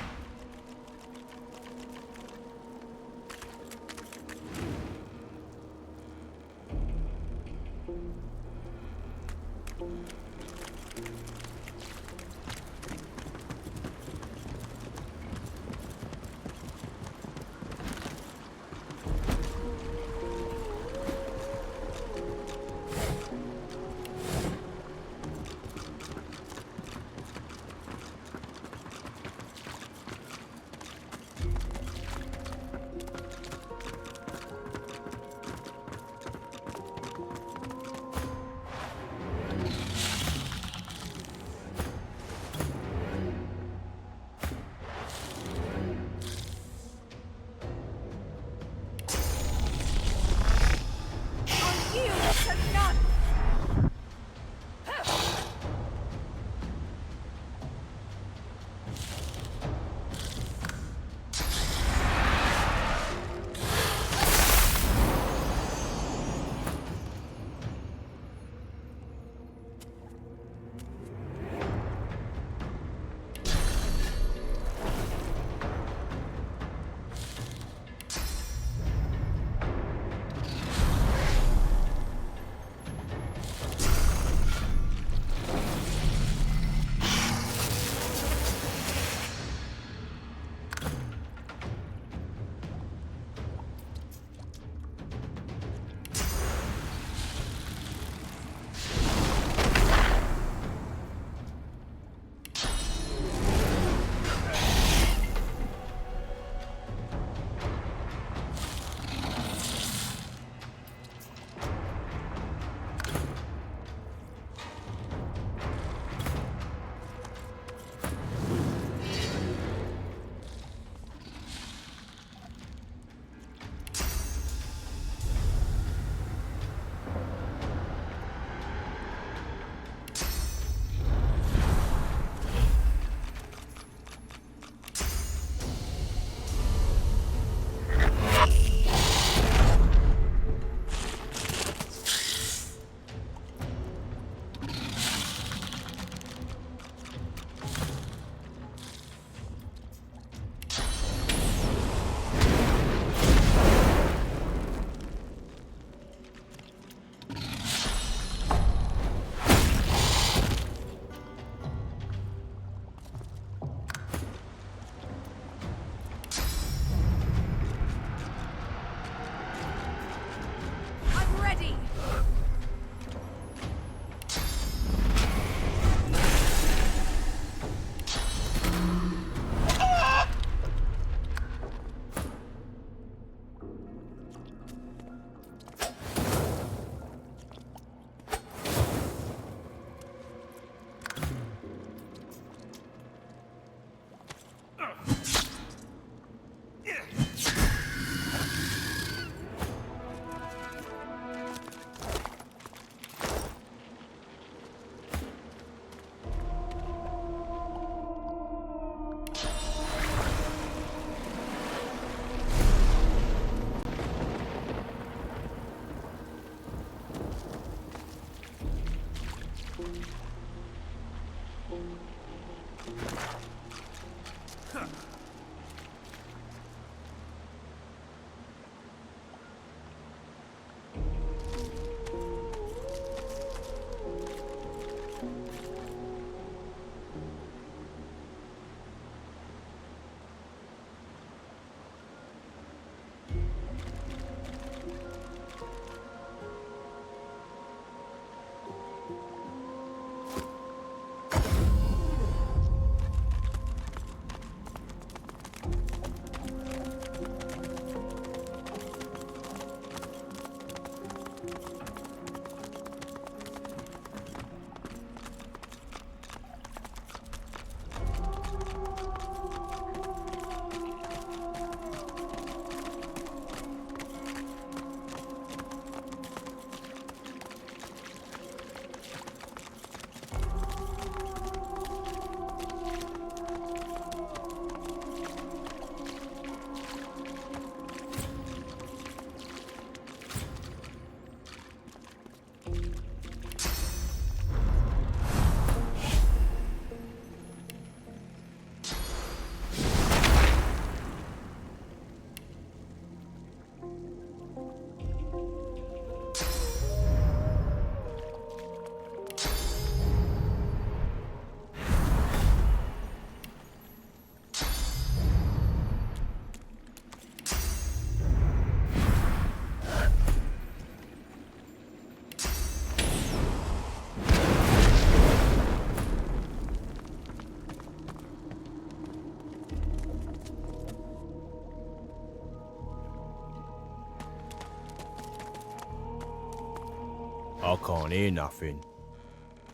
I can't hear nothing.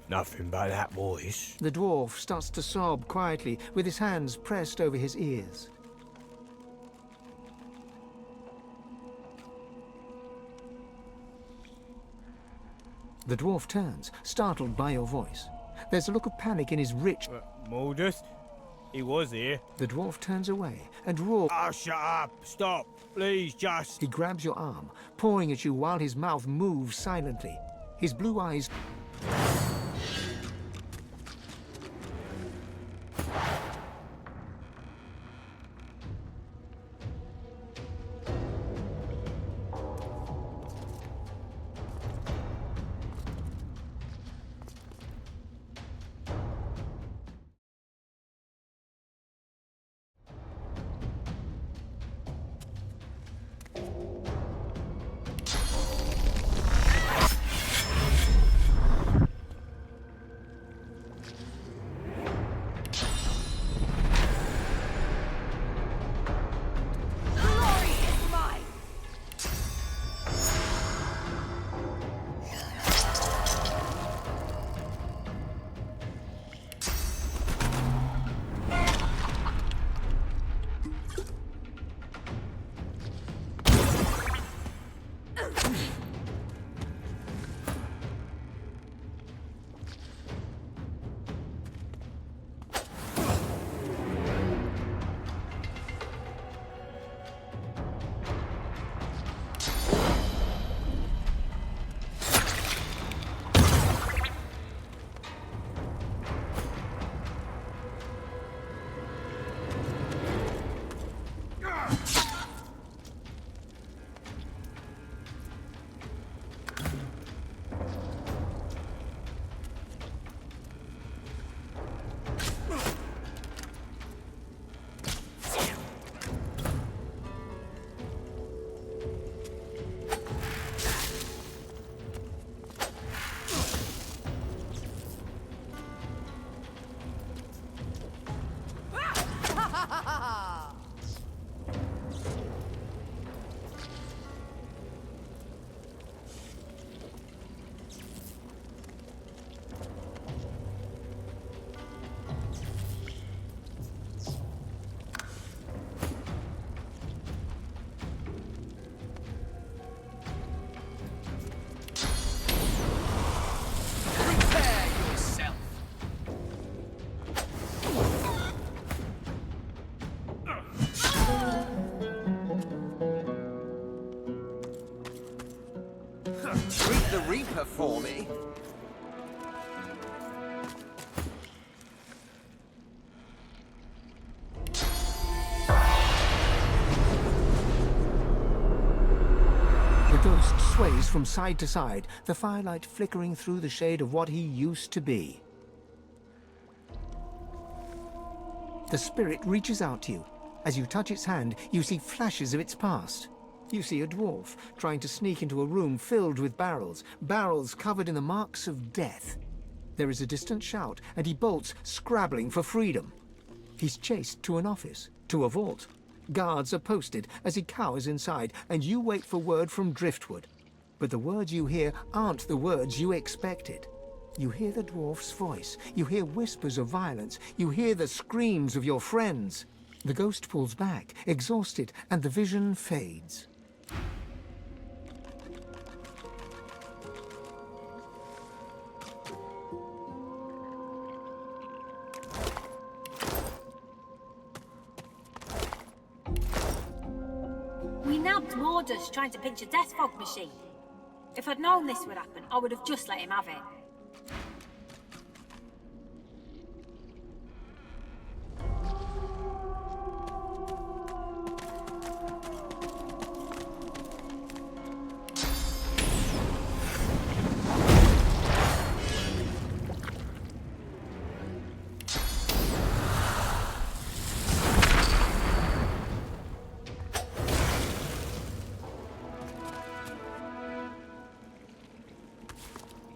Nothing but that voice. The dwarf starts to sob quietly, with his hands pressed over his ears. The dwarf turns, startled by your voice. There's a look of panic in his rich... Mordus? He was here. The dwarf turns away and roars... Oh, shut up! Stop! Please, just... He grabs your arm, pawing at you while his mouth moves silently. His blue eyes... Greet the Reaper for me. The ghost sways from side to side, the firelight flickering through the shade of what he used to be. The spirit reaches out to you. As you touch its hand, you see flashes of its past. You see a dwarf trying to sneak into a room filled with barrels, barrels covered in the marks of death. There is a distant shout, and he bolts, scrabbling for freedom. He's chased to an office, to a vault. Guards are posted as he cowers inside, and you wait for word from Driftwood. But the words you hear aren't the words you expected. You hear the dwarf's voice, you hear whispers of violence, you hear the screams of your friends. The ghost pulls back, exhausted, and the vision fades. We nabbed Mordus trying to pinch a death fog machine. If I'd known this would happen, I would have just let him have it.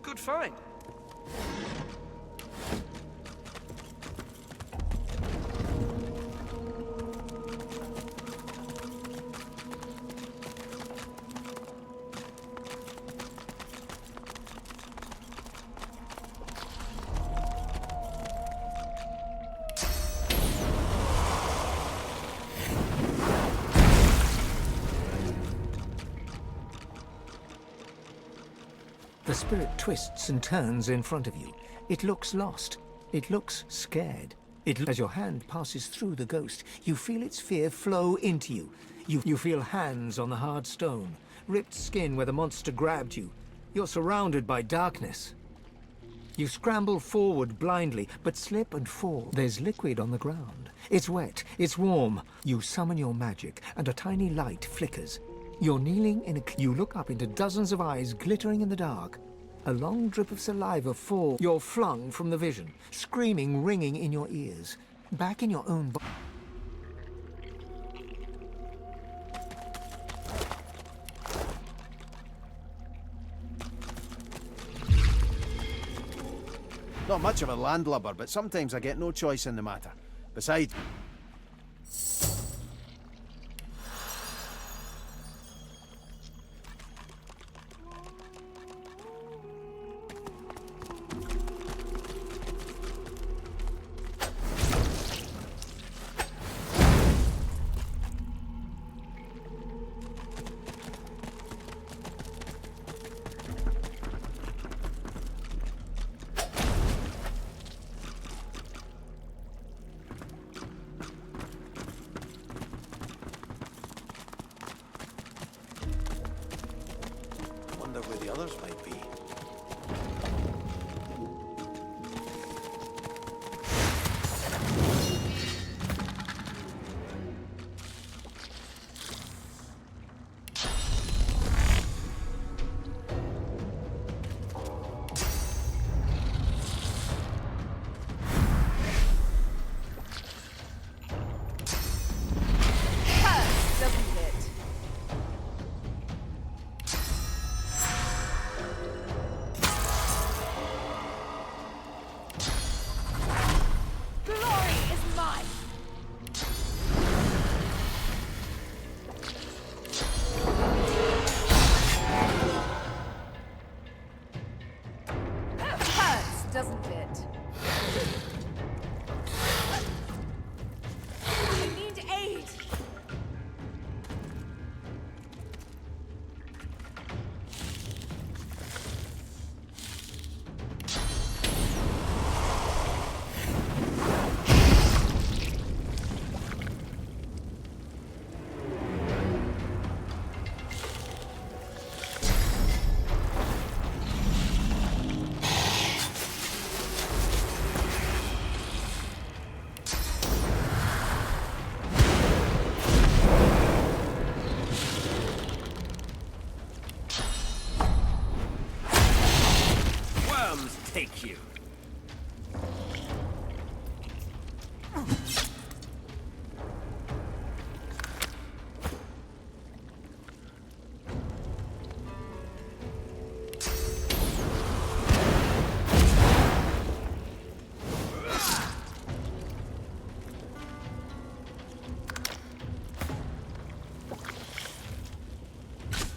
Good find. The spirit twists and turns in front of you. It looks lost. It looks scared. As your hand passes through the ghost, you feel its fear flow into you. You feel hands on the hard stone, ripped skin where the monster grabbed you. You're surrounded by darkness. You scramble forward blindly, but slip and fall. There's liquid on the ground. It's wet, it's warm. You summon your magic, and a tiny light flickers. You're kneeling in a... You look up into dozens of eyes glittering in the dark. A long drip of saliva falls. You're flung from the vision, screaming ringing in your ears. Back in your own body. Not much of a landlubber, but sometimes I get no choice in the matter. Besides... wonder where the others might be. Doesn't it? I need aid! Take you.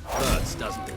Hurts, doesn't it?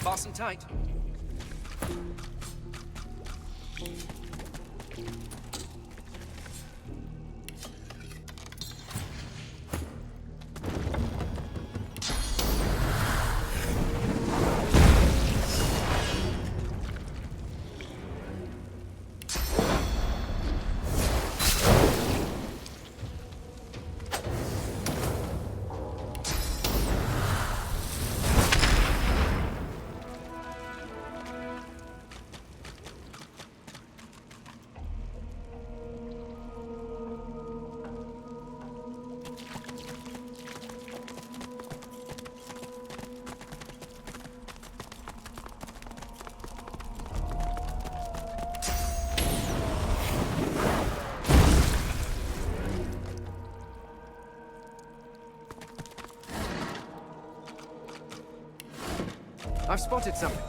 Fasten tight. I've spotted something.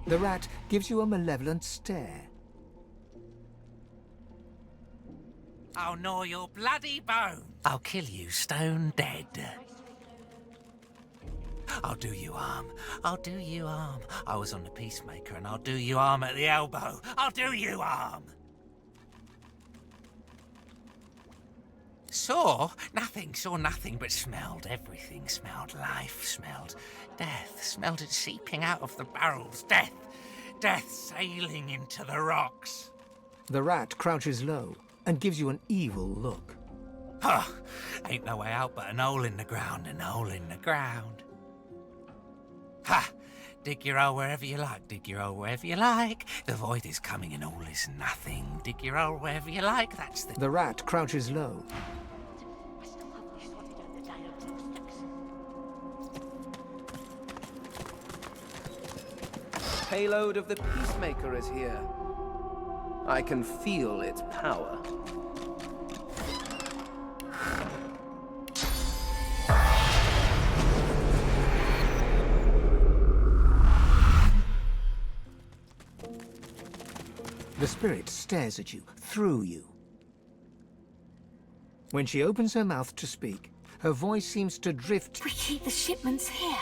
The rat gives you a malevolent stare. I'll gnaw your bloody bone. I'll kill you stone dead. I'll do you harm. I'll do you harm. I was on the Peacemaker and I'll do you harm at the elbow. I'll do you harm. Saw nothing, but smelled everything. Smelled life, smelled death, smelled it seeping out of the barrels. Death sailing into the rocks. The rat crouches low and gives you an evil look. Huh, ain't no way out but an hole in the ground, an hole in the ground. Ha! Dig your hole wherever you like, dig your hole wherever you like. The void is coming and all is nothing. Dig your hole wherever you like, that's the... The rat crouches low. Payload of the Peacemaker is here. I can feel its power. The spirit stares at you, through you. When she opens her mouth to speak, her voice seems to drift. We keep the shipments here.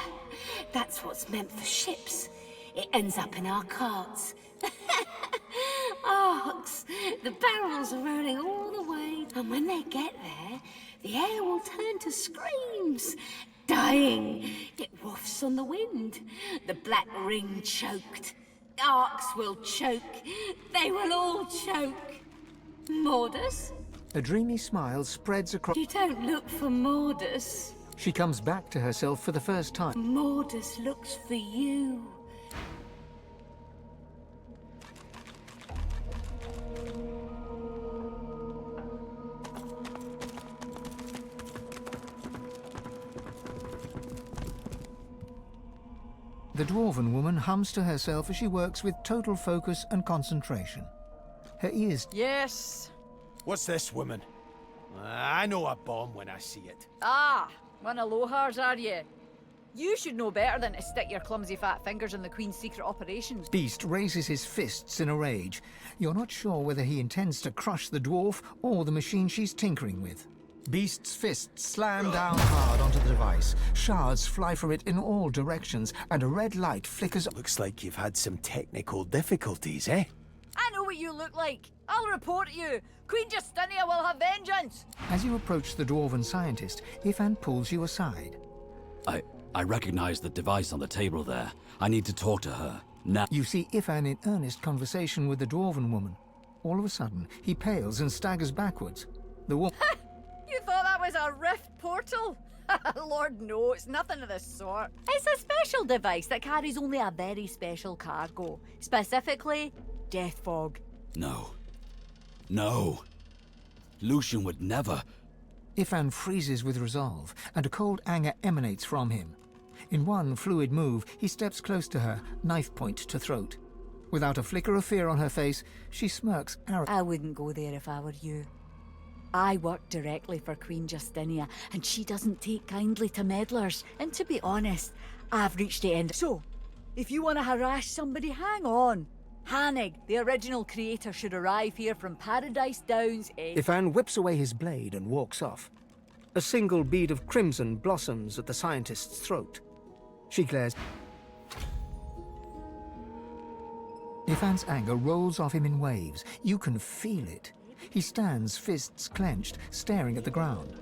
That's what's meant for ships. It ends up in our carts. Arks! The barrels are rolling all the way, and when they get there, the air will turn to screams. dying. It wafts on the wind. The black ring choked. Arcs will choke. They will all choke. Mordus? A dreamy smile spreads across... You don't look for Mordus. She comes back to herself for the first time. Mordus looks for you. The dwarven woman hums to herself as she works with total focus and concentration. Her ears... Yes. What's this, woman? I know a bomb when I see it. Ah, one of Lohars, are you? You should know better than to stick your clumsy fat fingers in the Queen's secret operations. Beast raises his fists in a rage. You're not sure whether he intends to crush the dwarf or the machine she's tinkering with. Beast's fists slam down hard onto the device. Shards fly from it in all directions, and a red light flickers... Looks like you've had some technical difficulties, eh? I know what you look like. I'll report you. Queen Justinia will have vengeance. As you approach the dwarven scientist, Ifan pulls you aside. I recognize the device on the table there. I need to talk to her. Now... You see Ifan in earnest conversation with the dwarven woman. All of a sudden, he pales and staggers backwards. The woman... You thought that was a rift portal? Lord, no, it's nothing of the sort. It's a special device that carries only a very special cargo. Specifically, death fog. No. No. Lucian would never... Ifan freezes with resolve, and a cold anger emanates from him. In one fluid move, he steps close to her, knife point to throat. Without a flicker of fear on her face, she smirks arrogantly. I wouldn't go there if I were you. I work directly for Queen Justinia, and she doesn't take kindly to meddlers. And to be honest, I've reached the end. So, if you want to harass somebody, hang on. Hanig, the original creator, should arrive here from Paradise Downs. Ifan whips away his blade and walks off. A single bead of crimson blossoms at the scientist's throat. She glares. Ifan's anger rolls off him in waves. You can feel it. He stands, fists clenched, staring at the ground.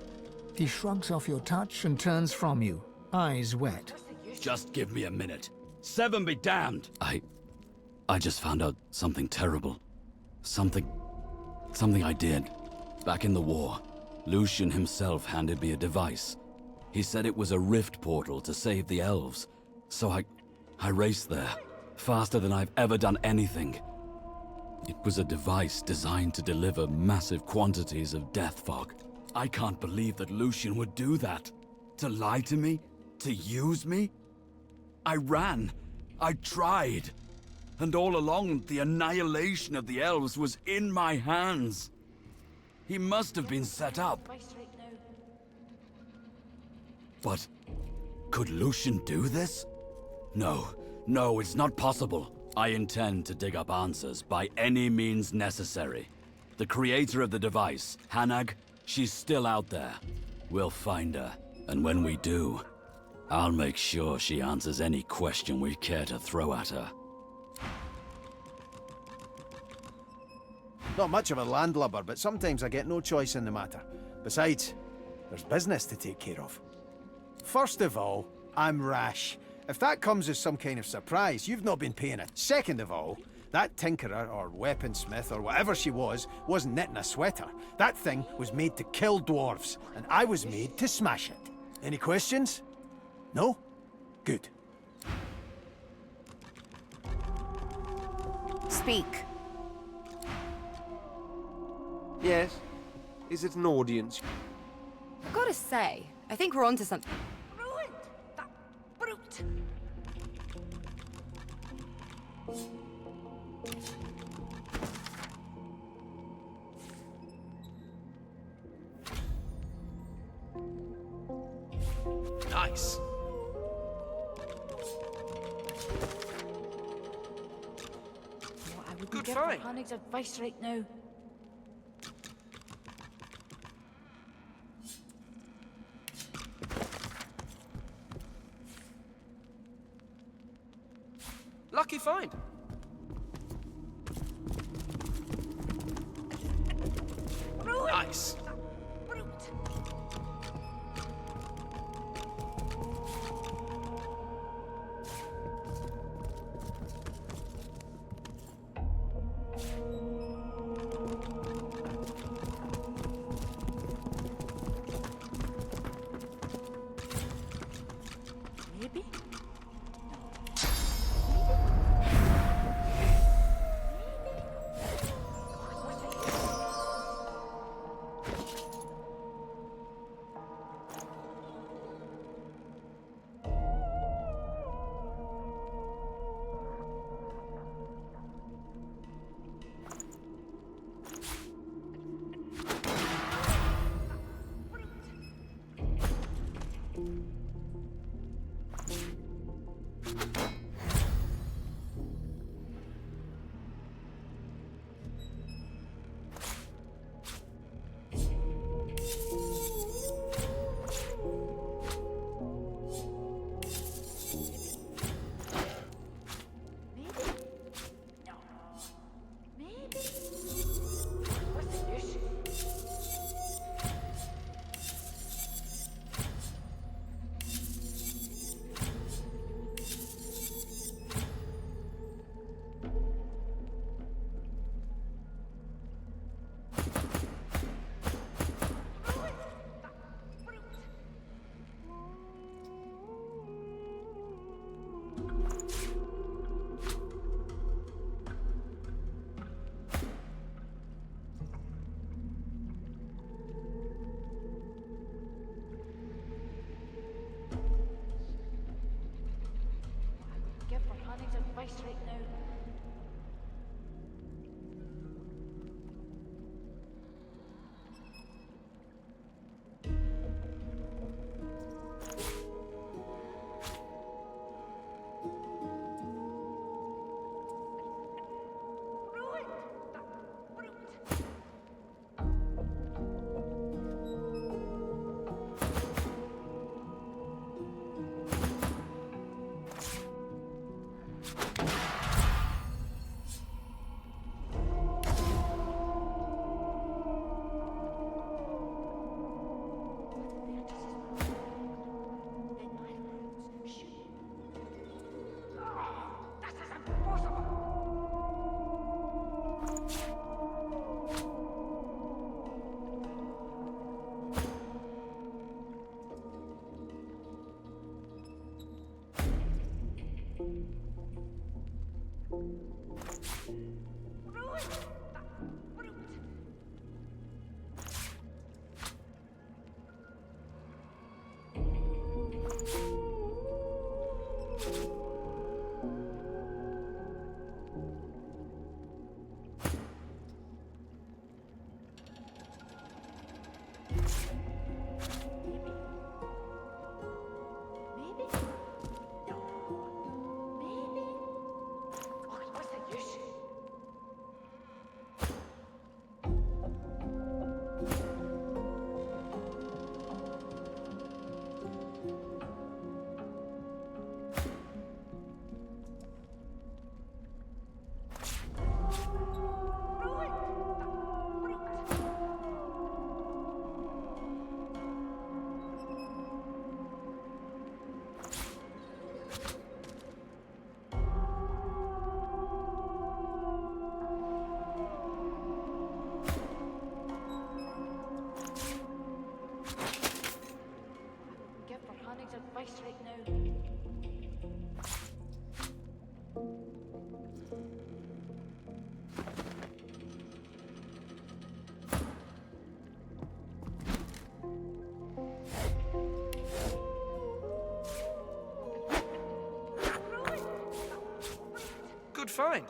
He shrugs off your touch and turns from you, eyes wet. Just give me a minute. Seven be damned! I just found out something terrible. Something I did. Back in the war, Lucian himself handed me a device. He said it was a rift portal to save the elves. So I raced there, faster than I've ever done anything. It was a device designed to deliver massive quantities of death fog. I can't believe that Lucian would do that. To lie to me? To use me? I ran. I tried. And all along, the annihilation of the elves was in my hands. He must have been set up. But could Lucian do this? No, it's not possible. I intend to dig up answers by any means necessary. The creator of the device, Hanag, she's still out there. We'll find her, and when we do, I'll make sure she answers any question we care to throw at her. Not much of a landlubber, but sometimes I get no choice in the matter. Besides, there's business to take care of. First of all, I'm rash. If that comes as some kind of surprise, you've not been paying it. Second of all, that tinkerer, or weaponsmith, or whatever she wasn't knitting a sweater. That thing was made to kill dwarves, and I was made to smash it. Any questions? No? Good. Speak. Yes? Is it an audience? I've got to say, I think we're onto something. Ruined! That brute! Nice. I wouldn't Good give fight. Hanig's advice right now. Lucky find. Ruined! Nice. That brute! Maybe? Give for Hannah's advice right now. Advice right now. Good find.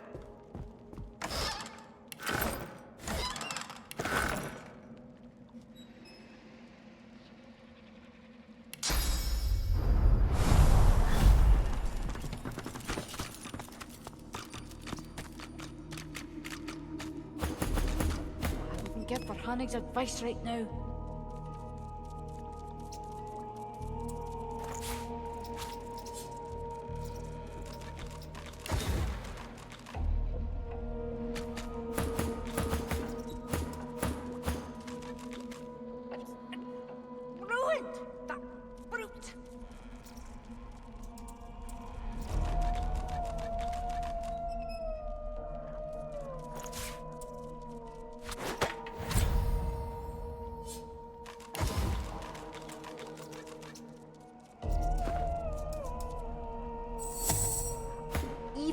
Give for Hannah's advice right now. Ruined! That brute!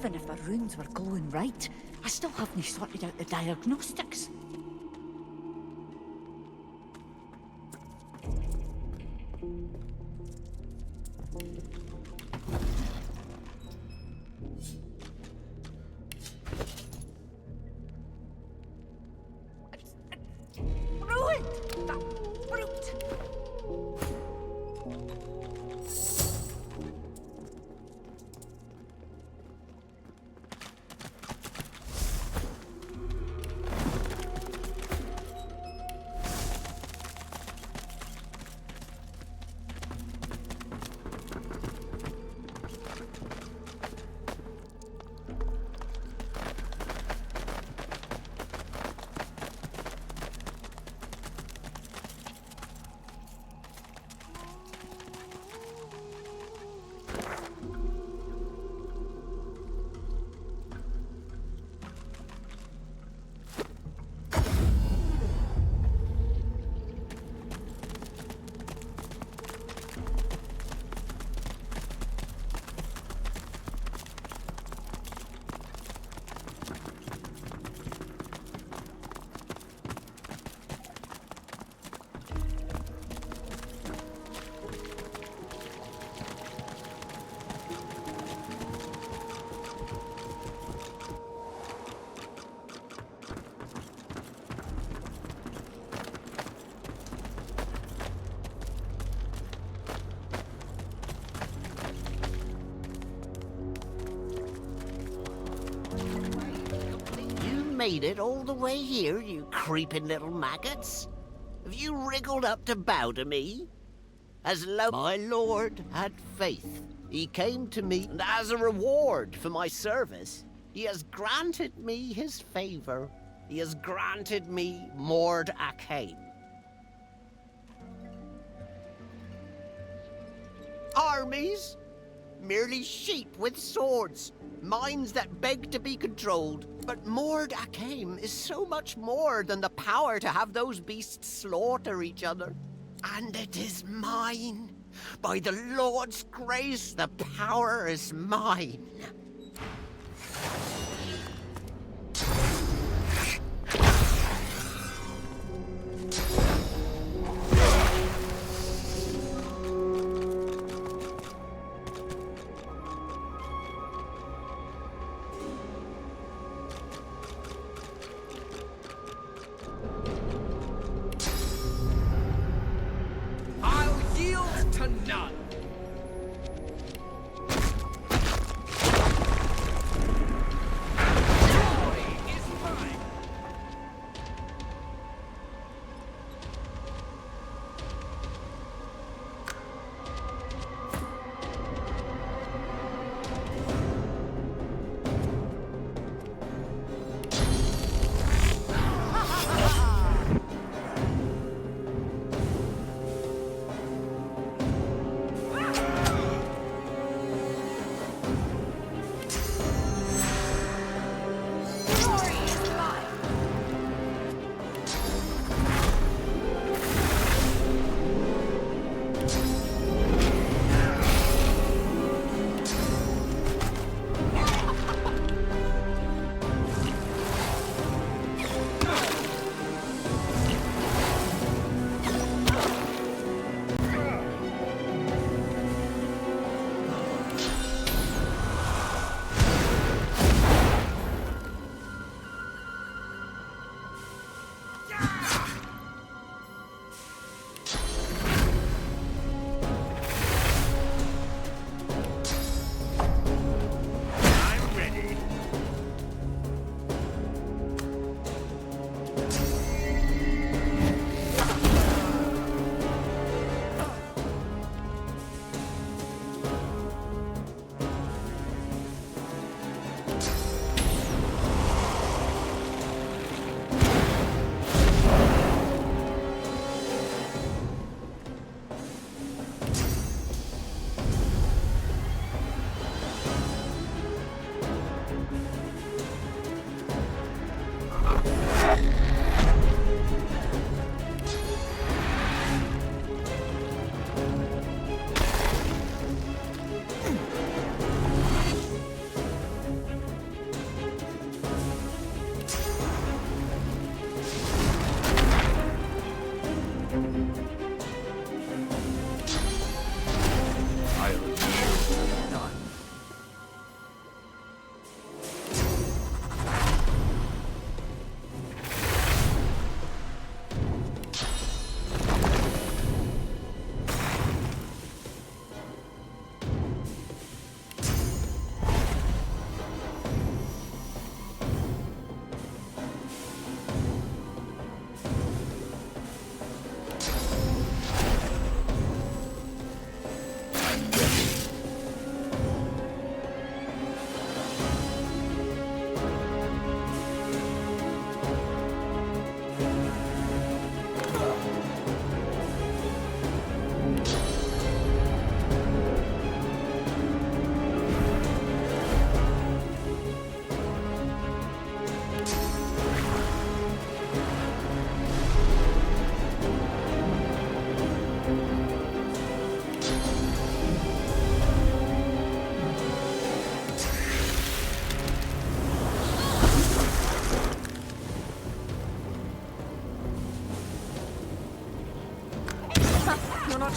even if the runes were glowing right, I still haven't sorted out the diagnostics. Ruined! That brute! Made it all the way here, you creeping little maggots? Have you wriggled up to bow to me? As my lord had faith, he came to me, and as a reward for my service, he has granted me his favor. He has granted me Mordus. Armies? Merely sheep with swords, minds that beg to be controlled. But Mordus is so much more than the power to have those beasts slaughter each other. And it is mine. By the Lord's grace, the power is mine. To none.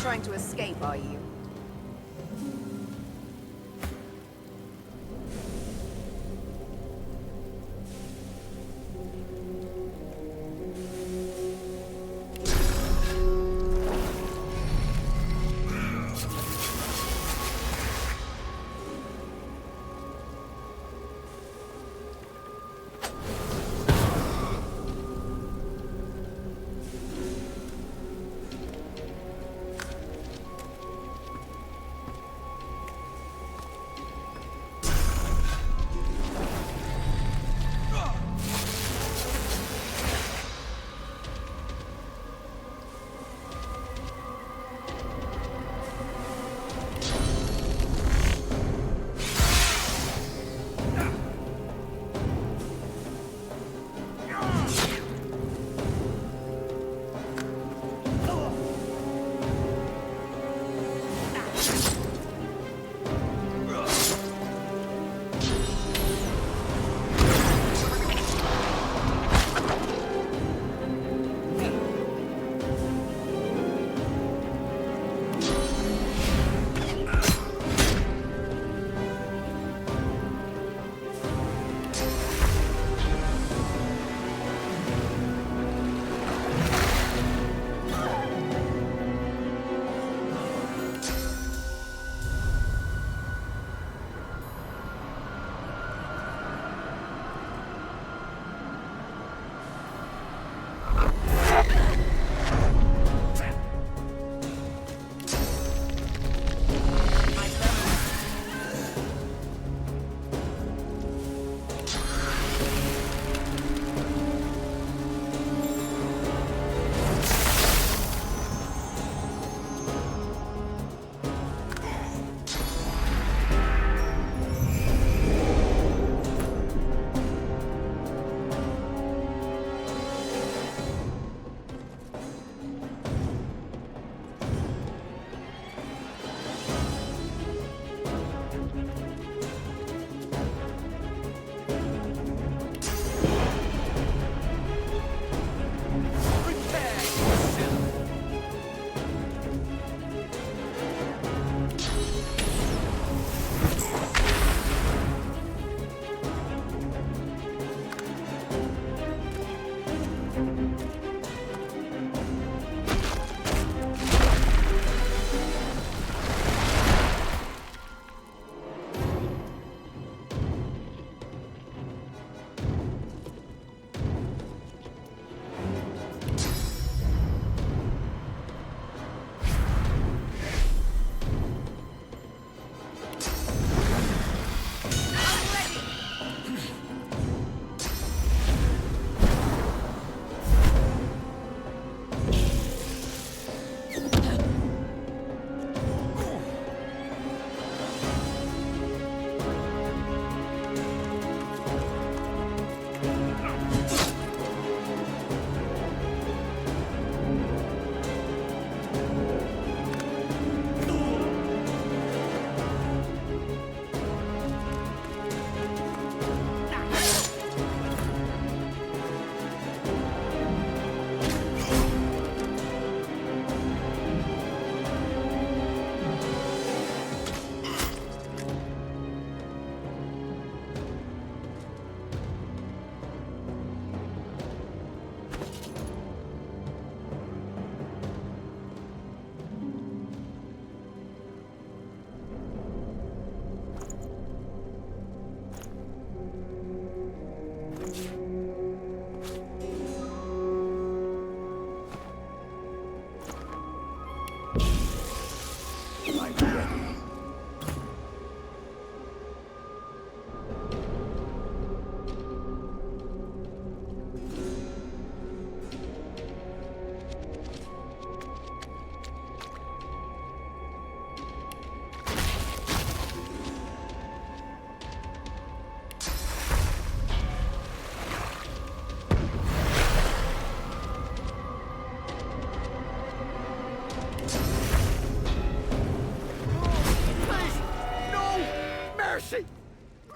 trying to escape, are you?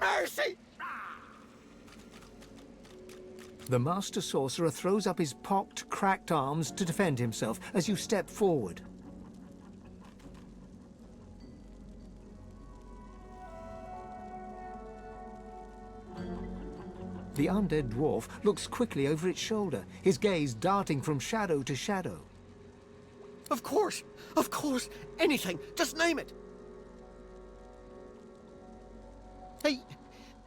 Mercy! The Master Sorcerer throws up his pocked, cracked arms to defend himself as you step forward. The undead dwarf looks quickly over its shoulder, his gaze darting from shadow to shadow. Of course! Anything! Just name it!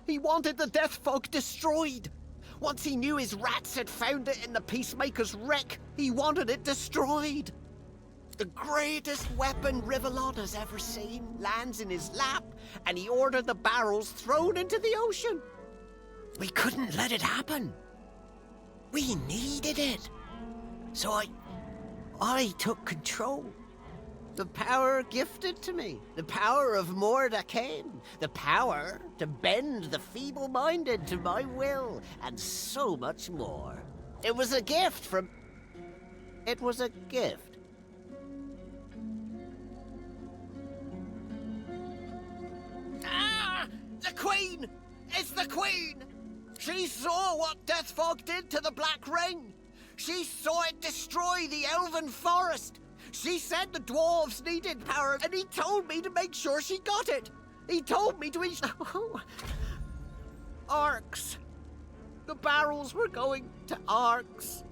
He wanted the Death Fog destroyed! Once he knew his rats had found it in the Peacemaker's wreck, he wanted it destroyed! The greatest weapon Rivellon has ever seen lands in his lap, and he ordered the barrels thrown into the ocean. We couldn't let it happen. We needed it. So I took control. The power gifted to me. The power of Mordus. The power to bend the feeble-minded to my will, and so much more. It was a gift from... It was a gift. Ah! The Queen! It's the Queen! She saw what Death Fog did to the Black Ring. She saw it destroy the Elven Forest. She said the dwarves needed power, and he told me to make sure she got it. He told me to Arcs. The barrels were going to Arcs.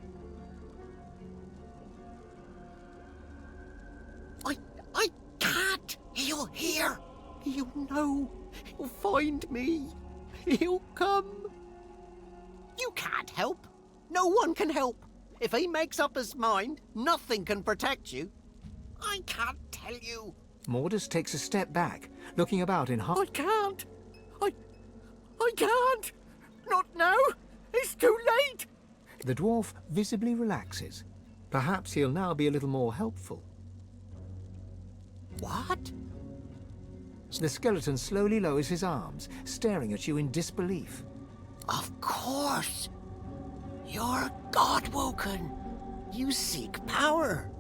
I can't. He'll hear. He'll know. He'll find me. He'll come. You can't help. No one can help. If he makes up his mind, nothing can protect you. I can't tell you. Mordus takes a step back, looking about in I can't. I can't. Not now. It's too late. The dwarf visibly relaxes. Perhaps he'll now be a little more helpful. What? The skeleton slowly lowers his arms, staring at you in disbelief. Of course. You're God-woken. You seek power.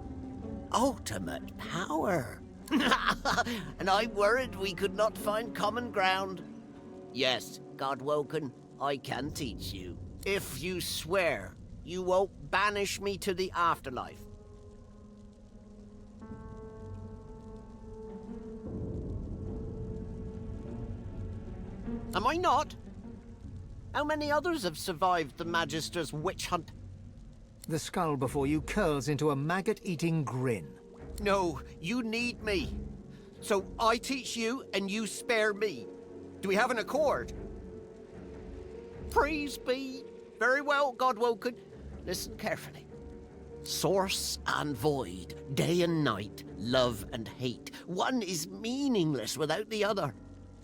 Ultimate power. And I worried we could not find common ground. Yes, God-woken, I can teach you. If you swear you won't banish me to the afterlife. Am I not? How many others have survived the Magister's witch hunt? The skull before you curls into a maggot-eating grin. No, you need me. So I teach you and you spare me. Do we have an accord? Praise be. Very well, God-woken. Listen carefully. Source and void, day and night, love and hate. One is meaningless without the other.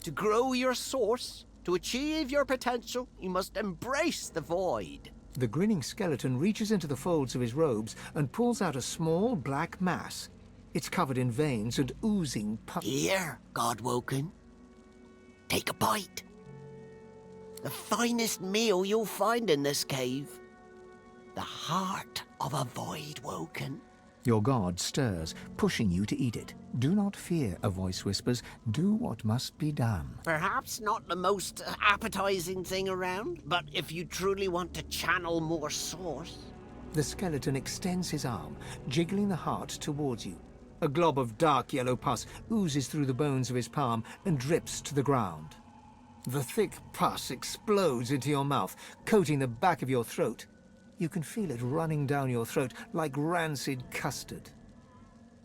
To grow your source, to achieve your potential, you must embrace the void. The grinning skeleton reaches into the folds of his robes and pulls out a small black mass. It's covered in veins and oozing pus. Here, God-woken. Take a bite. The finest meal you'll find in this cave. The heart of a void-woken. Your god stirs, pushing you to eat it. Do not fear, a voice whispers. Do what must be done. Perhaps not the most appetizing thing around, but if you truly want to channel more source... The skeleton extends his arm, jiggling the heart towards you. A glob of dark yellow pus oozes through the bones of his palm and drips to the ground. The thick pus explodes into your mouth, coating the back of your throat. You can feel it running down your throat like rancid custard.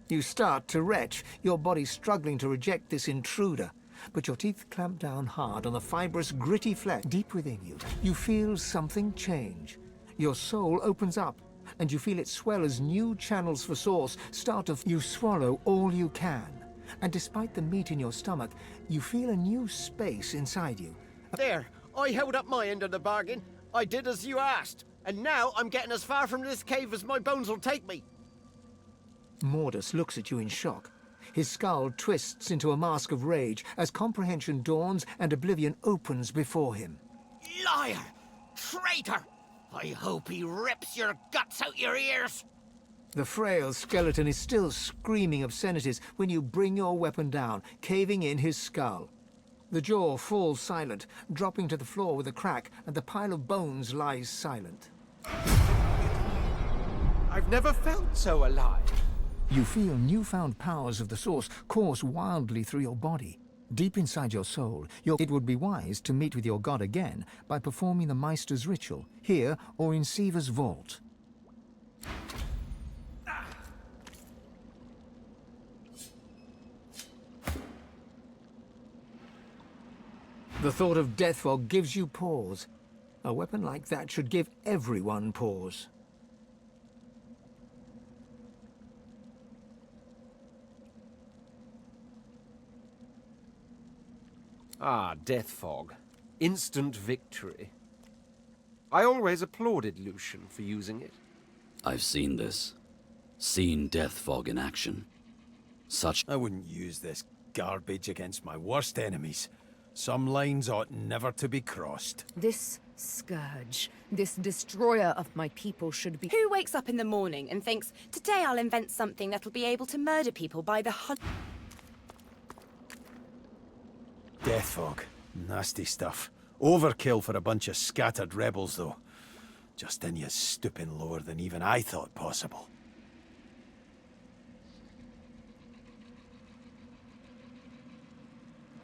You start to retch, your body struggling to reject this intruder, but your teeth clamp down hard on the fibrous, gritty flesh deep within you. You feel something change. Your soul opens up, and you feel it swell as new channels for source start to... You swallow all you can, and despite the meat in your stomach, you feel a new space inside you. There, I held up my end of the bargain. I did as you asked. And now I'm getting as far from this cave as my bones will take me. Mordus looks at you in shock. His skull twists into a mask of rage as comprehension dawns and oblivion opens before him. Liar! Traitor! I hope he rips your guts out your ears! The frail skeleton is still screaming obscenities when you bring your weapon down, caving in his skull. The jaw falls silent, dropping to the floor with a crack, and the pile of bones lies silent. I've never felt so alive. You feel newfound powers of the source course wildly through your body. Deep inside your soul, it would be wise to meet with your god again by performing the Meister's ritual, here or in Siva's vault. The thought of death fog gives you pause. A weapon like that should give everyone pause. Ah, death fog. Instant victory. I always applauded Lucian for using it. I've seen this. Seen death fog in action. I wouldn't use this garbage against my worst enemies. Some lines ought never to be crossed. This scourge, this destroyer of my people should be... Who wakes up in the morning and thinks, today I'll invent something that'll be able to murder people by the Death fog. Nasty stuff. Overkill for a bunch of scattered rebels, though. Justinia's stooping lower than even I thought possible.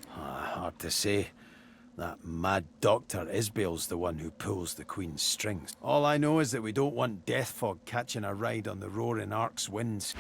Hard to say. That mad Dr. Isbale's the one who pulls the Queen's strings. All I know is that we don't want death fog catching a ride on the roaring Ark's winds.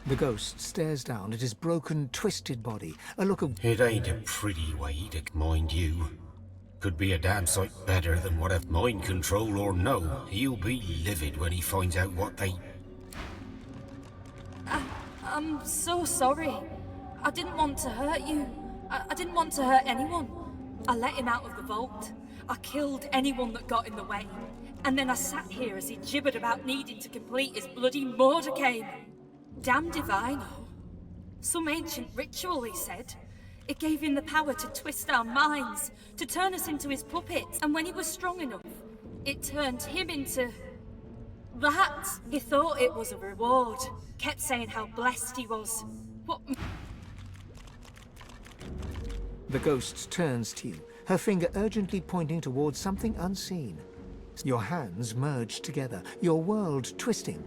The ghost stares down at his broken, twisted body, a look of... It ain't a pretty way to mind you. Could be a damn sight better than what I've mind control or no. He'll be livid when he finds out what they... I'm so sorry. I didn't want to hurt you. I didn't want to hurt anyone. I let him out of the vault. I killed anyone that got in the way. And then I sat here as he gibbered about needing to complete his bloody Mordecai. Damn divino. Some ancient ritual, he said. It gave him the power to twist our minds, to turn us into his puppets. And when he was strong enough, it turned him into... that. He thought it was a reward. Kept saying how blessed he was. What... The ghost turns to you, her finger urgently pointing towards something unseen. Your hands merge together, your world twisting.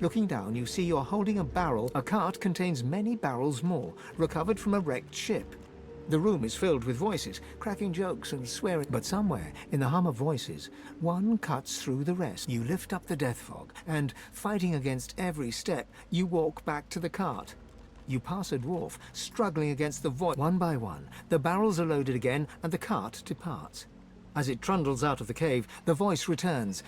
Looking down, you see you're holding a barrel. A cart contains many barrels more, recovered from a wrecked ship. The room is filled with voices, cracking jokes and swearing. But somewhere, in the hum of voices, one cuts through the rest. You lift up the death fog, and, fighting against every step, you walk back to the cart. You pass a dwarf, struggling against the void. One by one, the barrels are loaded again, and the cart departs. As it trundles out of the cave, the voice returns.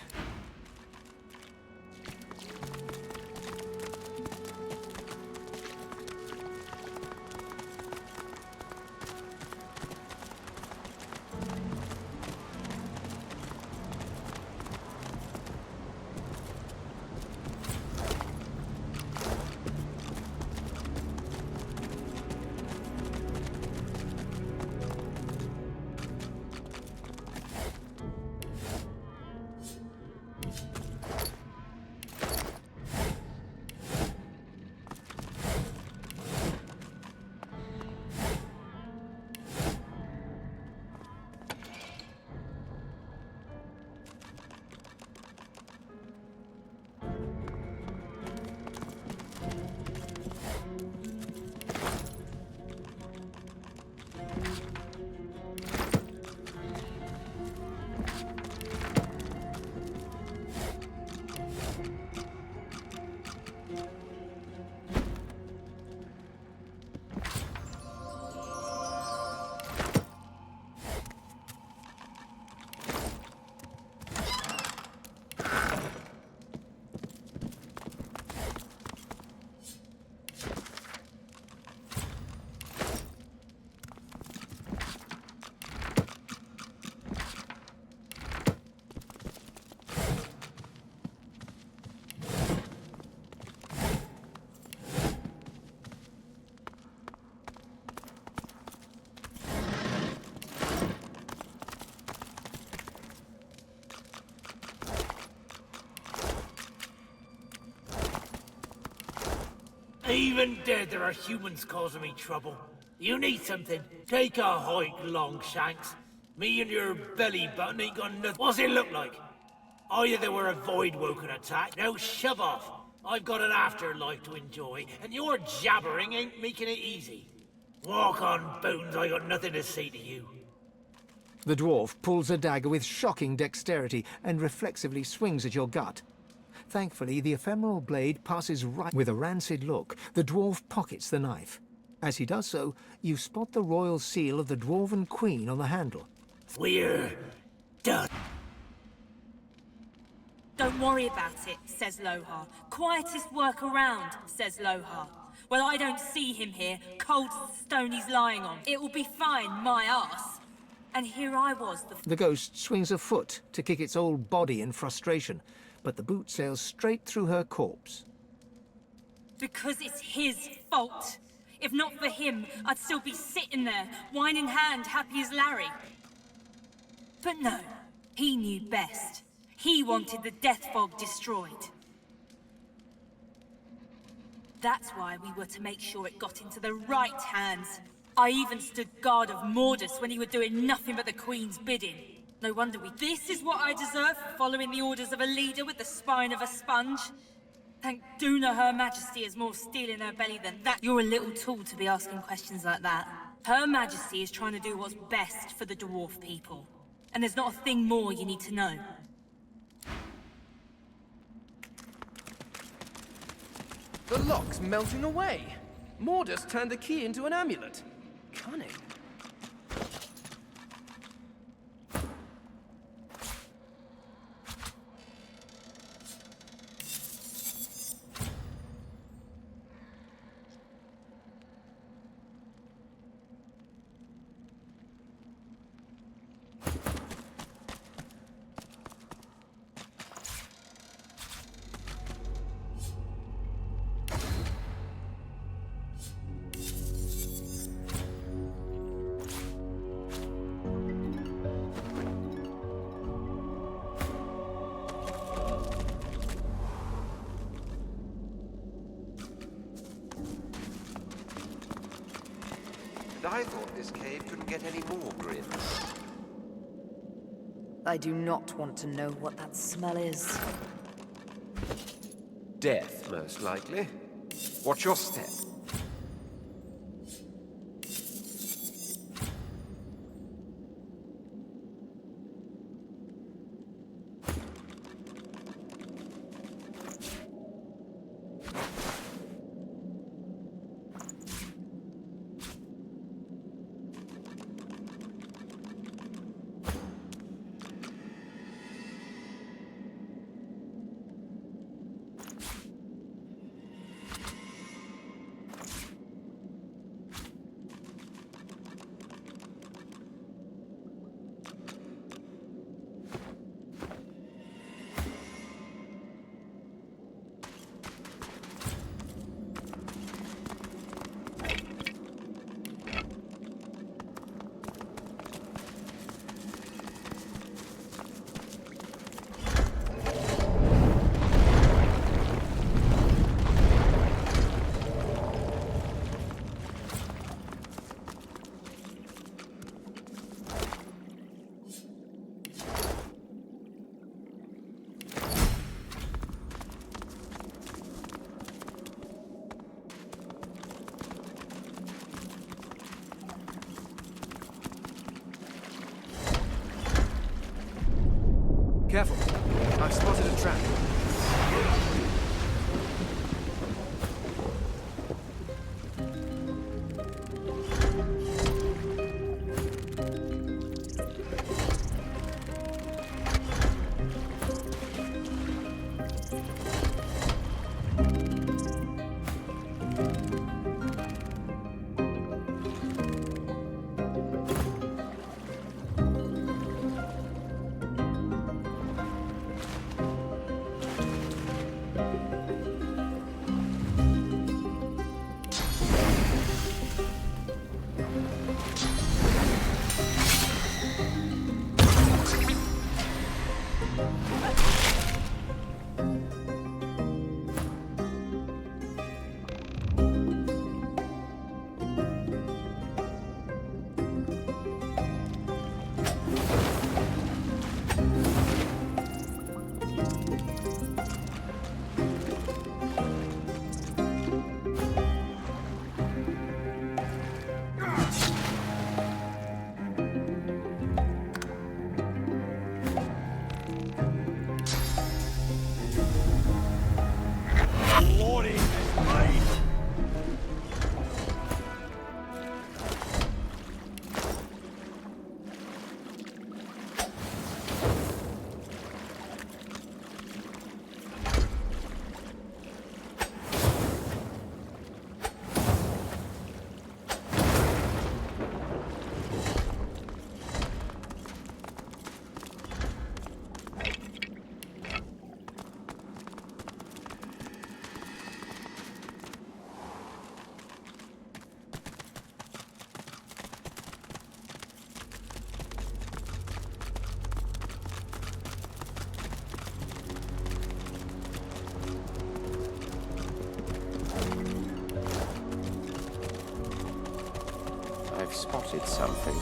Even dead, there are humans causing me trouble. You need something? Take a hike, Longshanks. Me and your belly button ain't got nothing. What's it look like? Either they were a void-woken attack. Now shove off. I've got an afterlife to enjoy, and your jabbering ain't making it easy. Walk on, Bones. I got nothing to say to you. The dwarf pulls a dagger with shocking dexterity and reflexively swings at your gut. Thankfully, the ephemeral blade passes right. With a rancid look, the dwarf pockets the knife. As he does so, you spot the royal seal of the Dwarven Queen on the handle. We're done. Don't worry about it, says Lohar. Quietest work around, says Lohar. Well, I don't see him here, cold as the stone he's lying on. It will be fine, my arse. And here I was, The ghost swings a foot to kick its old body in frustration, but the boot sails straight through her corpse. Because it's his fault. If not for him, I'd still be sitting there, wine in hand, happy as Larry. But no, he knew best. He wanted the death fog destroyed. That's why we were to make sure it got into the right hands. I even stood guard of Mordus when he were doing nothing but the Queen's bidding. No wonder we... This is what I deserve for following the orders of a leader with the spine of a sponge. Thank Duna Her Majesty has more steel in her belly than that. You're a little tool to be asking questions like that. Her Majesty is trying to do what's best for the dwarf people. And there's not a thing more you need to know. The lock's melting away. Mordus turned the key into an amulet. Cunning. I thought this cave couldn't get any more grim. I do not want to know what that smell is. Death, most likely. Watch your step. Careful. I've spotted a trap. I've spotted something.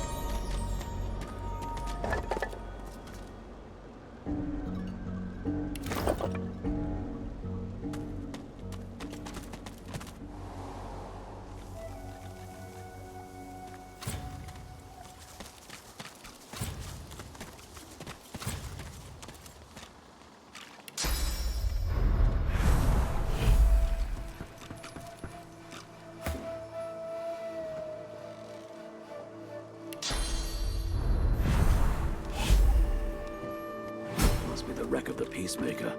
with the Peacemaker.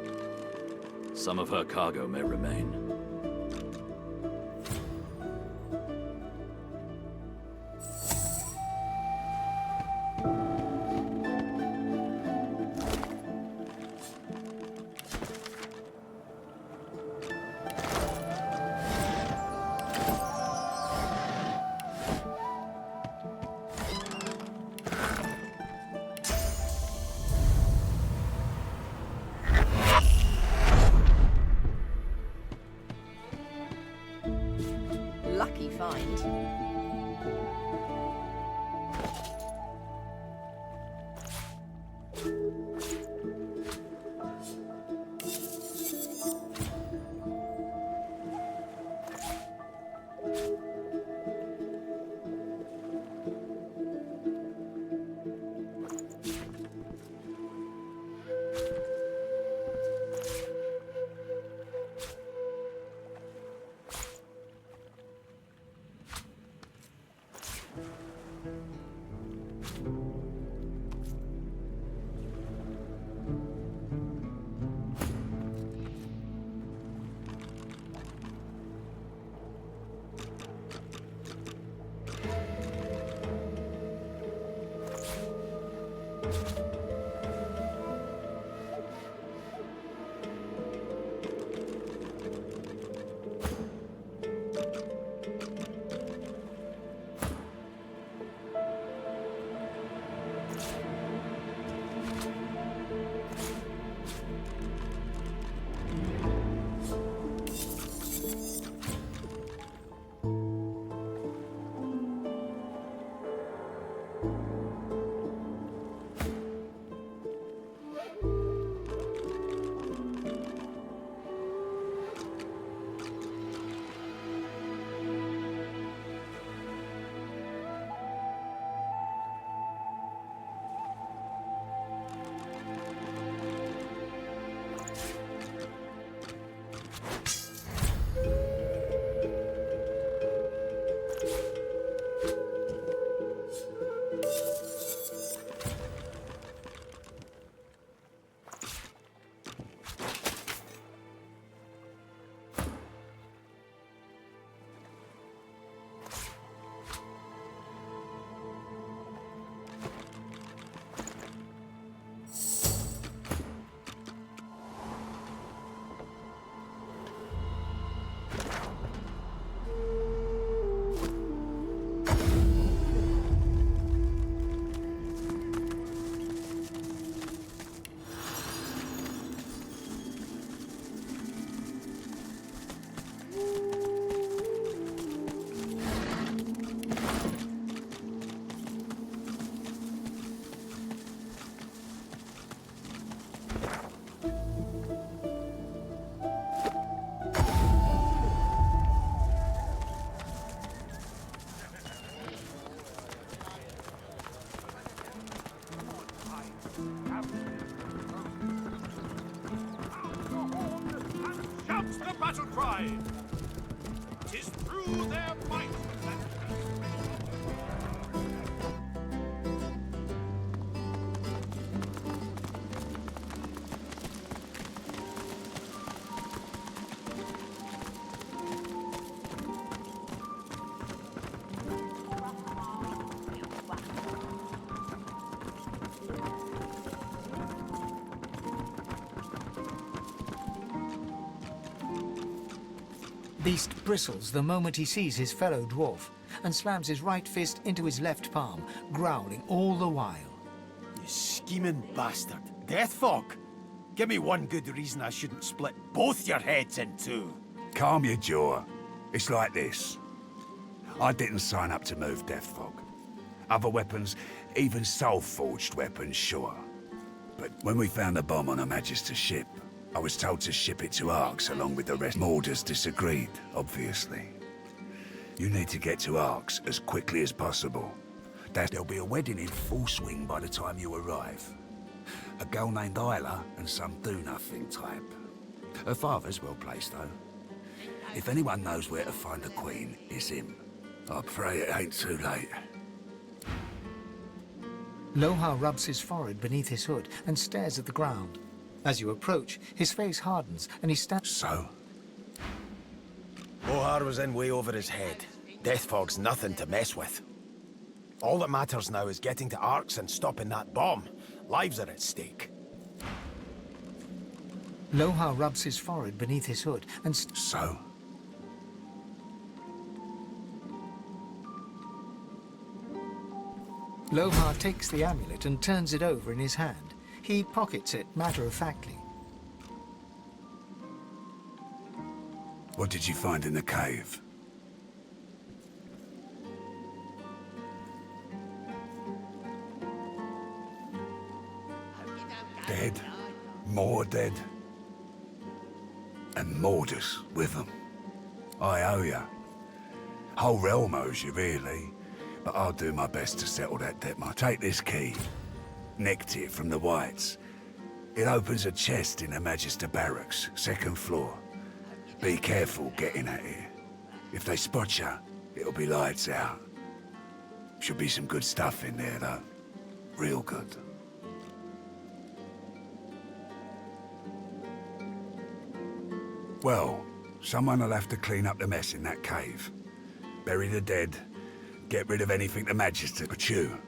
Some of her cargo may remain. Lucky find. Shouts the battle cry! 'Tis through their might that... Beast bristles the moment he sees his fellow dwarf and slams his right fist into his left palm, growling all the while. You scheming bastard. Deathfog! Give me one good reason I shouldn't split both your heads in two. Calm your jaw. It's like this. I didn't sign up to move Deathfog. Other weapons, even soul-forged weapons, sure. But when we found the bomb on Her Majesty's ship, I was told to ship it to Arx along with the rest. MORDUS disagreed, obviously. You need to get to Arx as quickly as possible. There'll be a wedding in full swing by the time you arrive. A girl named Isla and some do-nothing type. Her father's well placed, though. If anyone knows where to find the Queen, it's him. I pray it ain't too late. Loha rubs his forehead beneath his hood and stares at the ground. As you approach, his face hardens and he stands. So? Ohar was in way over his head. Death fog's nothing to mess with. All that matters now is getting to Arx and stopping that bomb. Lives are at stake. Lohar rubs his forehead beneath his hood and So? Lohar takes the amulet and turns it over in his hand. He pockets it matter-of-factly. What did you find in the cave? Dead. More dead. And Mordus with them. I owe ya. Whole realm owes you, really. But I'll do my best to settle that debt. Take this key. Nicked it from the Whites. It opens a chest in the Magister Barracks, 2nd floor. Be careful getting at it. If they spot you, it'll be lights out. Should be some good stuff in there, though. Real good. Well, someone will have to clean up the mess in that cave. Bury the dead, get rid of anything the Magister. But you,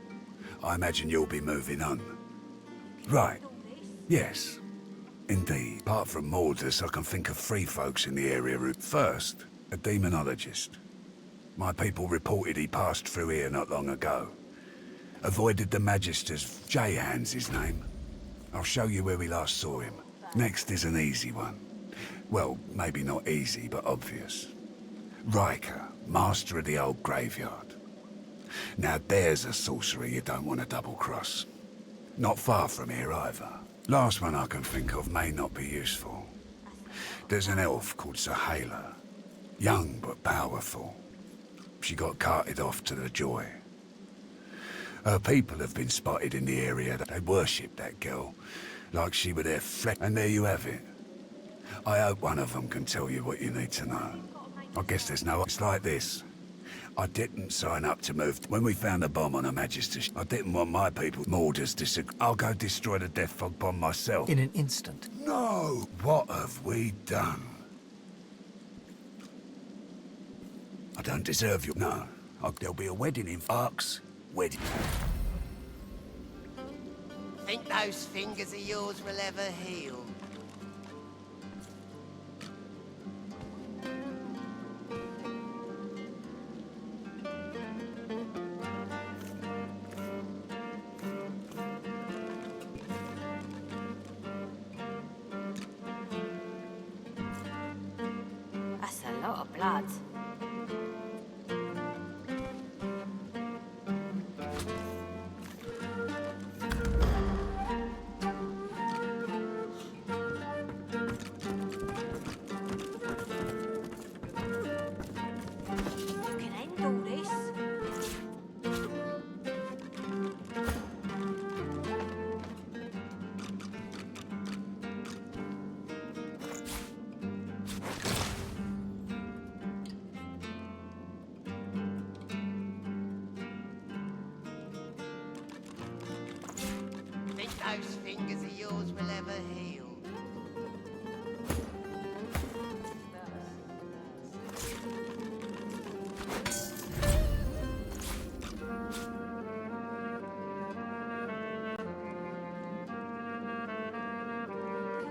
I imagine you'll be moving on. Right. Yes. Indeed. Apart from Mordus, I can think of 3 folks in the area who... First, a demonologist. My people reported he passed through here not long ago. Avoided the Magister's... J-Hand's his name. I'll show you where we last saw him. Next is an easy one. Well, maybe not easy, but obvious. Riker, master of the old graveyard. Now there's a sorcerer you don't want to double-cross. Not far from here either. Last one I can think of may not be useful. There's an elf called Sahala. Young but powerful. She got carted off to the Joy. Her people have been spotted in the area. They worship that girl, like she were their flesh. And there you have it. I hope one of them can tell you what you need to know. I guess there's no... It's like this. I didn't sign up to move. When we found the bomb on a Magister, I didn't want my people... Mordus disagree. I'll go destroy the Death Fog bomb myself. In an instant. No! What have we done? I don't deserve you. No. There'll be a wedding in Arx. Wedding. Think those fingers of yours will ever heal? That's a lot of blood. You can end all this. Think those fingers of yours will ever heal?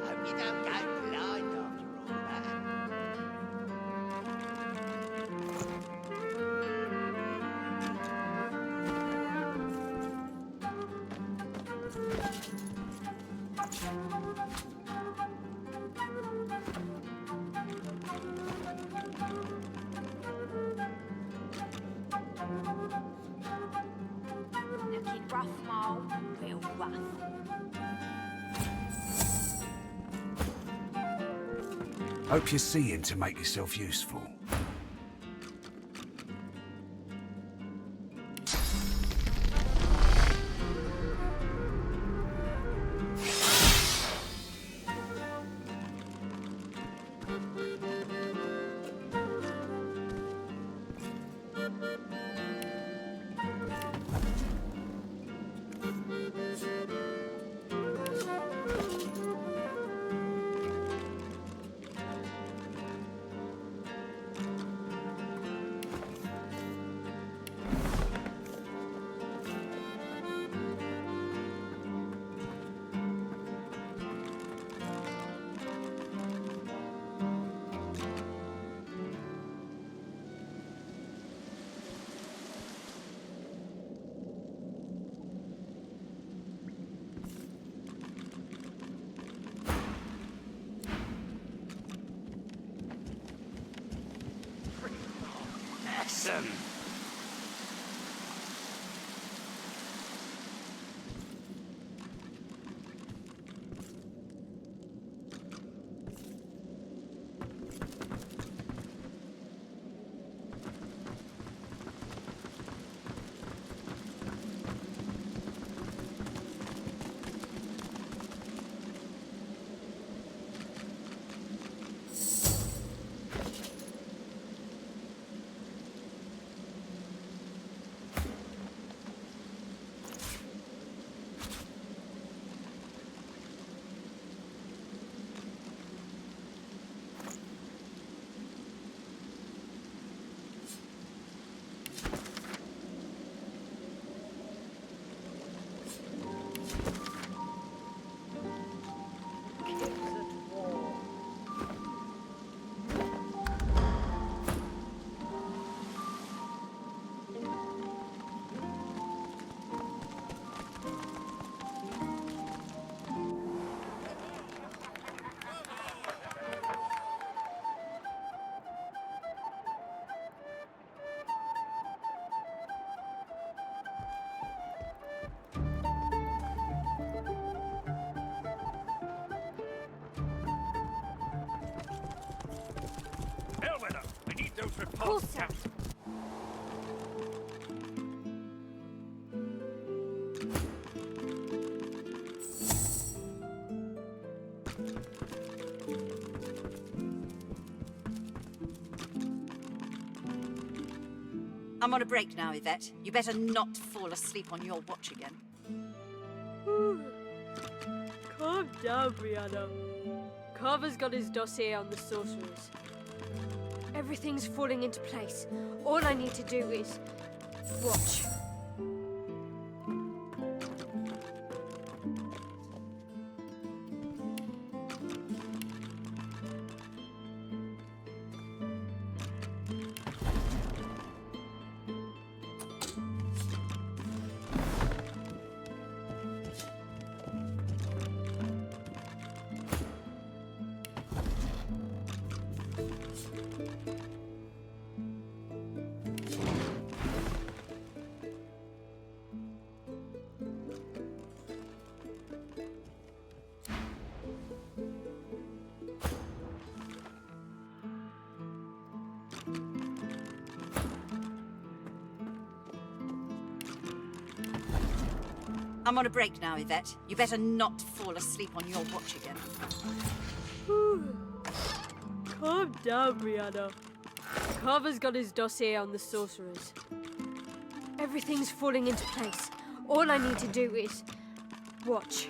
Hope you don't go blind after all that. Looking rough, Mole. Real rough. Hope you see him to make yourself useful. Listen! Elvina, I need those reports down. I'm on a break now, Yvette. You better not fall asleep on your watch again. Calm down, Brianna. Carver's got his dossier on the sorcerers. Everything's falling into place. All I need to do is watch. I'm on a break now, Yvette. You better not fall asleep on your watch again. Calm down, Brianna. Carver's got his dossier on the sorcerers. Everything's falling into place. All I need to do is watch.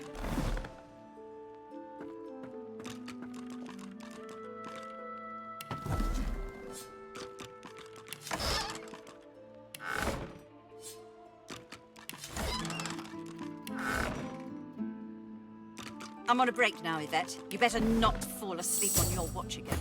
I'm on a break now, Yvette. You better not fall asleep on your watch again.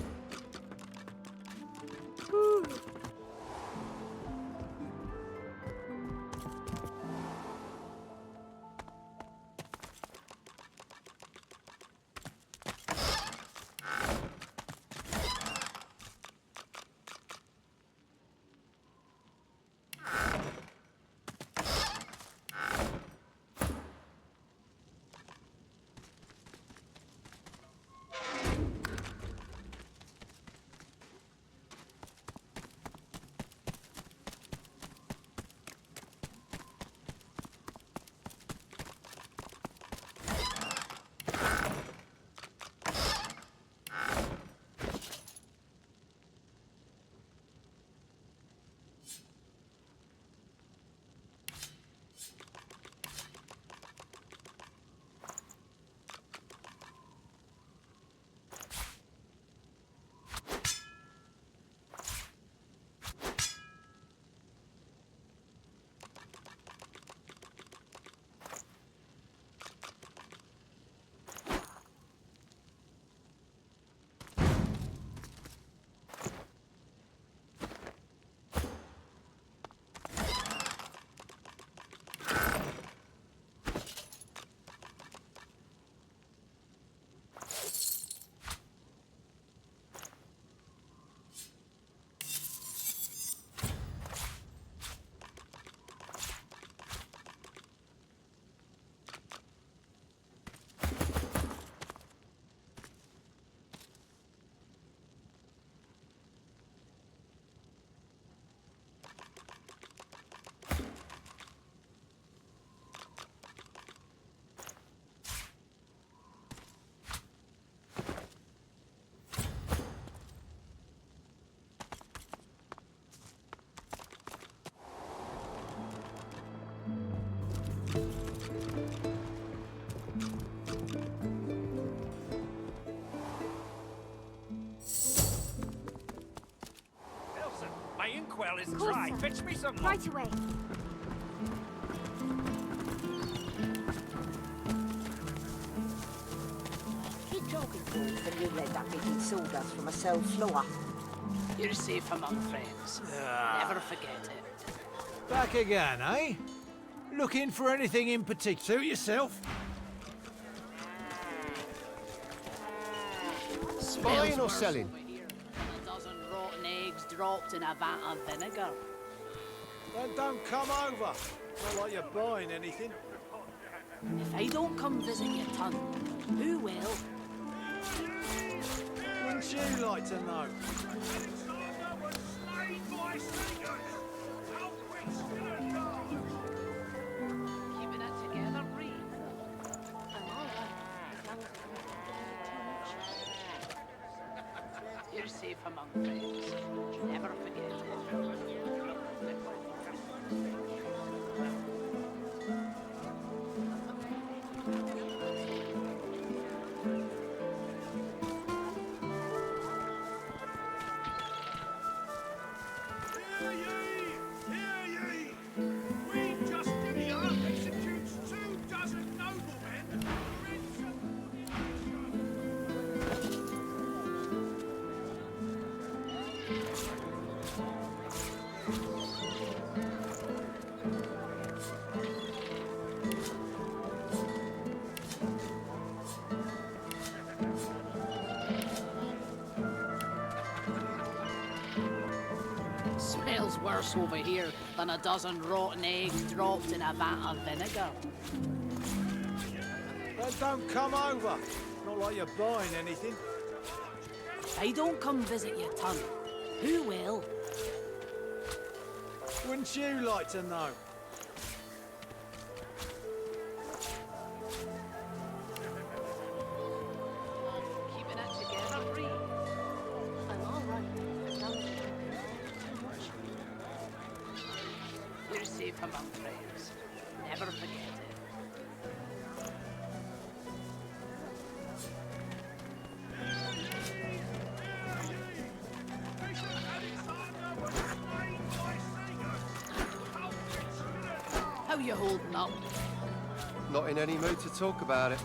inkwell is Course, dry. sir. Fetch me some. Right away. Keep talking, Wolf, and you let that bit sawdust from a cell floor. You're safe among friends. Never forget it. Back again, eh? Looking for anything in particular? Suit yourself. Buying or selling? A dozen rotten eggs dropped in a vat of vinegar. Then don't come over. Not like you're buying anything. If I don't come visit your ton, who will? Wouldn't you like to know? Keeping it together, Reed. You're safe among friends. Never forget it. Smells worse over here than a dozen rotten eggs dropped in a vat of vinegar. Then don't come over. Not like you're buying anything. If I don't come visit your ton, who will? Wouldn't you like to know? Keeping it together, Reed. I'm all right. You're safe among friends. Never forget it. How you holding up? Not in any mood to talk about it.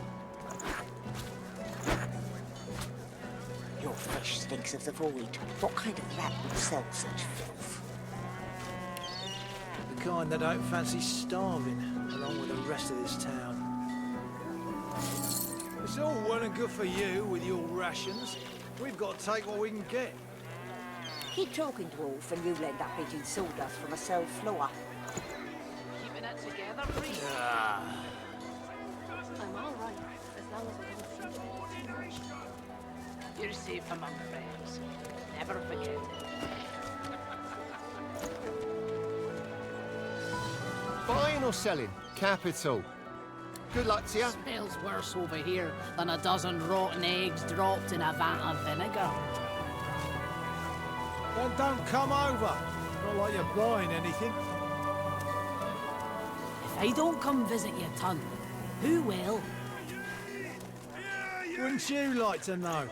Your fish stinks of the void. What kind of rat would sell such filth? The kind that don't fancy starving, along with the rest of this town. It's all well and good for you with your rations. We've got to take what we can get. Keep talking, Dwarf, and you lend that bit in sawdust from a cell floor. Keeping it together, Reed. I'm all right, as long as I don't see it. You're safe among friends. Never forget it. Buying or selling? Capital. Good luck to you. Smells worse over here than a dozen rotten eggs dropped in a vat of vinegar. Then don't come over. Not like you're buying anything. If I don't come visit your ton, who will? Wouldn't you like to know?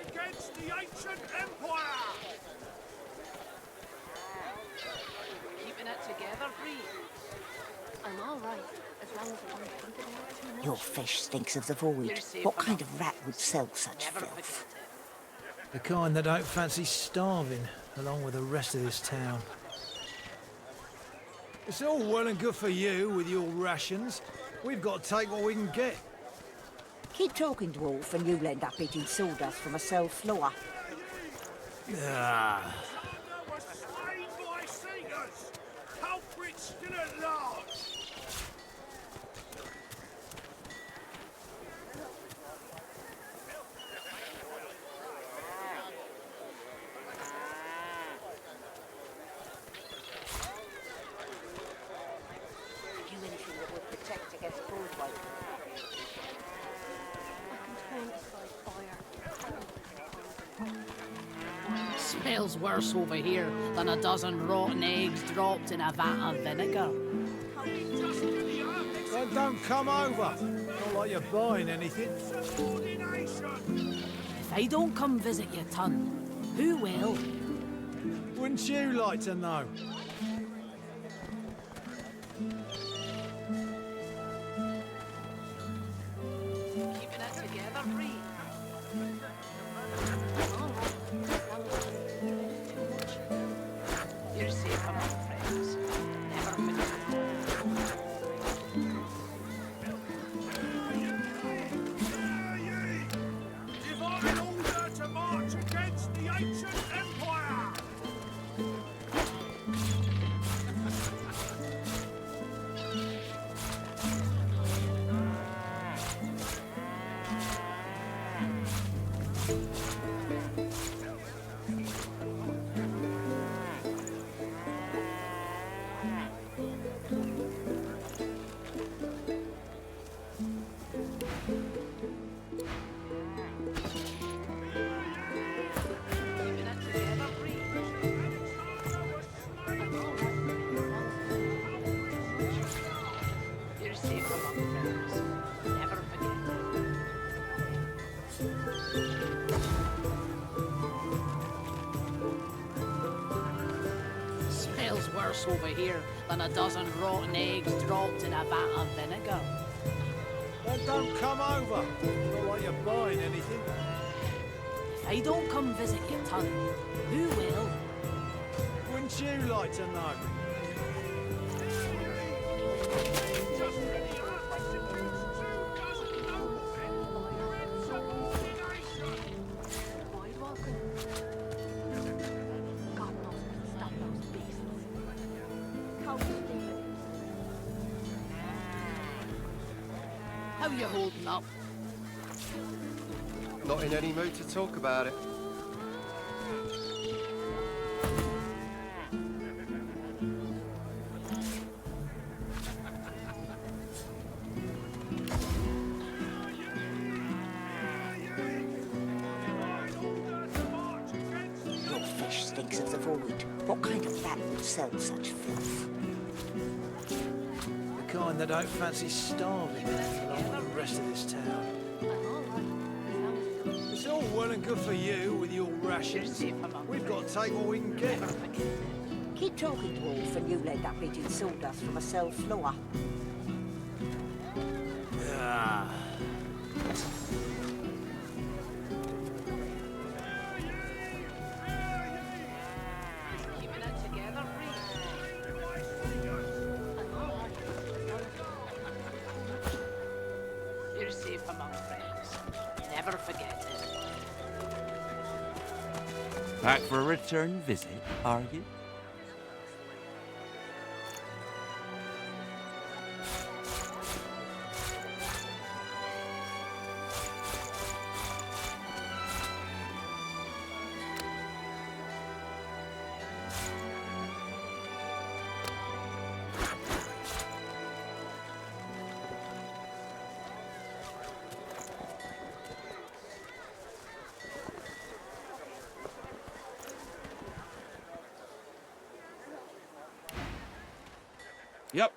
Against the ancient empire! Keeping it together, Reed. I'm all right, as long as I don't think about it too much. Your fish stinks of the void. What kind of rat would sell such filth? The kind that don't fancy starving, along with the rest of this town. It's all well and good for you with your rations. We've got to take what we can get. Keep talking, Dwarf, and you lend that bit in sawdust from a cell floor. Was slain by seekers! Culprits still at large! Do anything that would protect against Broadway. Smells worse over here than a dozen rotten eggs dropped in a vat of vinegar. Then don't come over. Not like you're buying anything. If I don't come visit your ton, who will? Wouldn't you like to know? Keeping it together, Bree. You're safe among friends. Never forget. Divine order to march against the ancient empire! You're safe among friends. Never forget. Smells worse over here than a dozen rotten eggs dropped in a vat of vinegar. Well, don't come over. Not like you're buying anything. If I don't come visit your ton, who will? Wouldn't you like to know? How you holding up? Not in any mood to talk about it. Your fish stinks of the void. What kind of rat would sell such filth? The kind that don't fancy starving along with the rest of this town. It's all well and good for you with your rations. We've got to take what we can get. Keep talking, dwarf, and you let that rigid sawdust from a cell floor. Ah. Keeping it together, Bree. You're safe among friends. Never forget it. Back for a return visit, are you?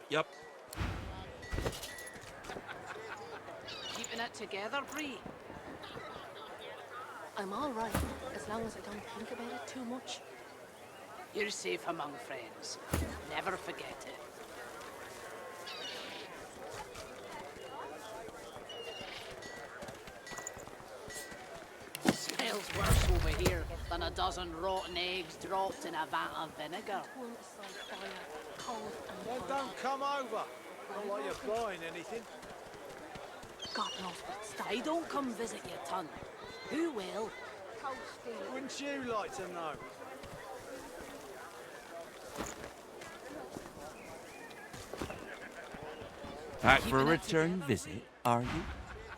Yep. Keeping it together, Bree. I'm all right, as long as I don't think about it too much. You're safe among friends. Never forget it. Smells worse over here than a dozen rotten eggs dropped in a vat of vinegar. Well, don't come over. Not like you're buying anything. God knows what's that. I don't come visit your ton. Who will? Wouldn't you like to know? Back for a return visit, are you?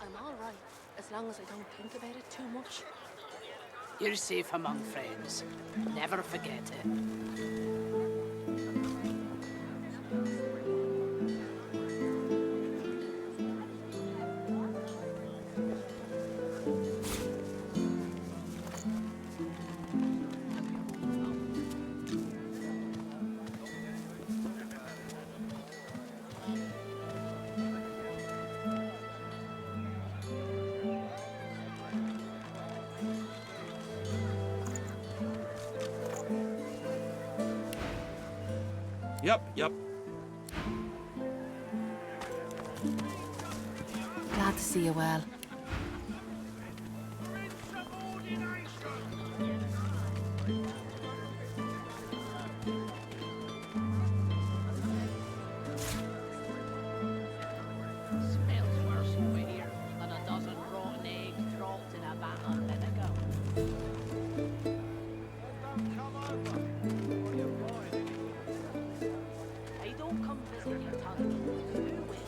I'm all right, as long as I don't think about it too much. You're safe among friends. Never forget it. Yep. Glad to see you well. Smells worse over here than a dozen rotten eggs dropped in a vat of vinegar. Hey, don't come visit your tongue. Who will?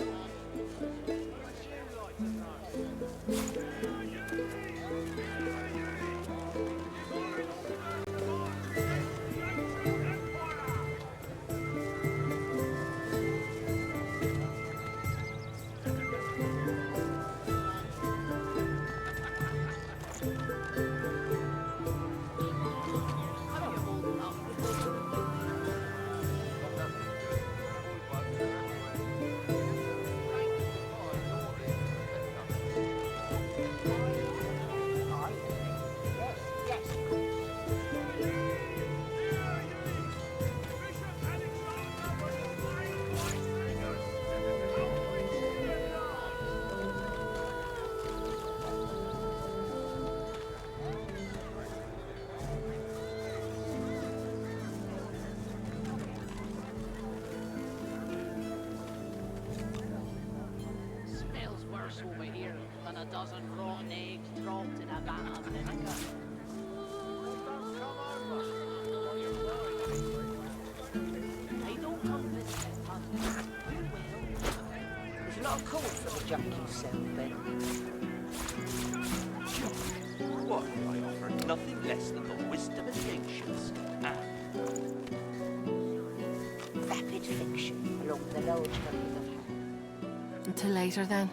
Smells worse over here than a dozen rotten eggs dropped in a vat of vinegar. Hey, don't come visit your tongue. Who will? There's not a call for the junk you sell, Ben. What? I offer nothing less than the wisdom of the ancients. Vapid fiction along with a large number of... Until later, then.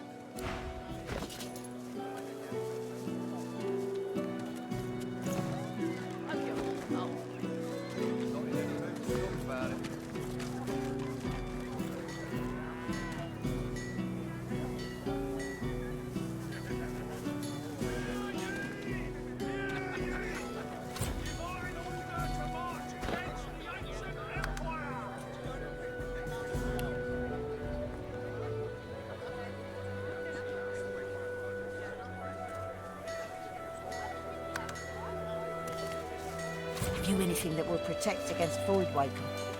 Have you anything that will protect against void waking?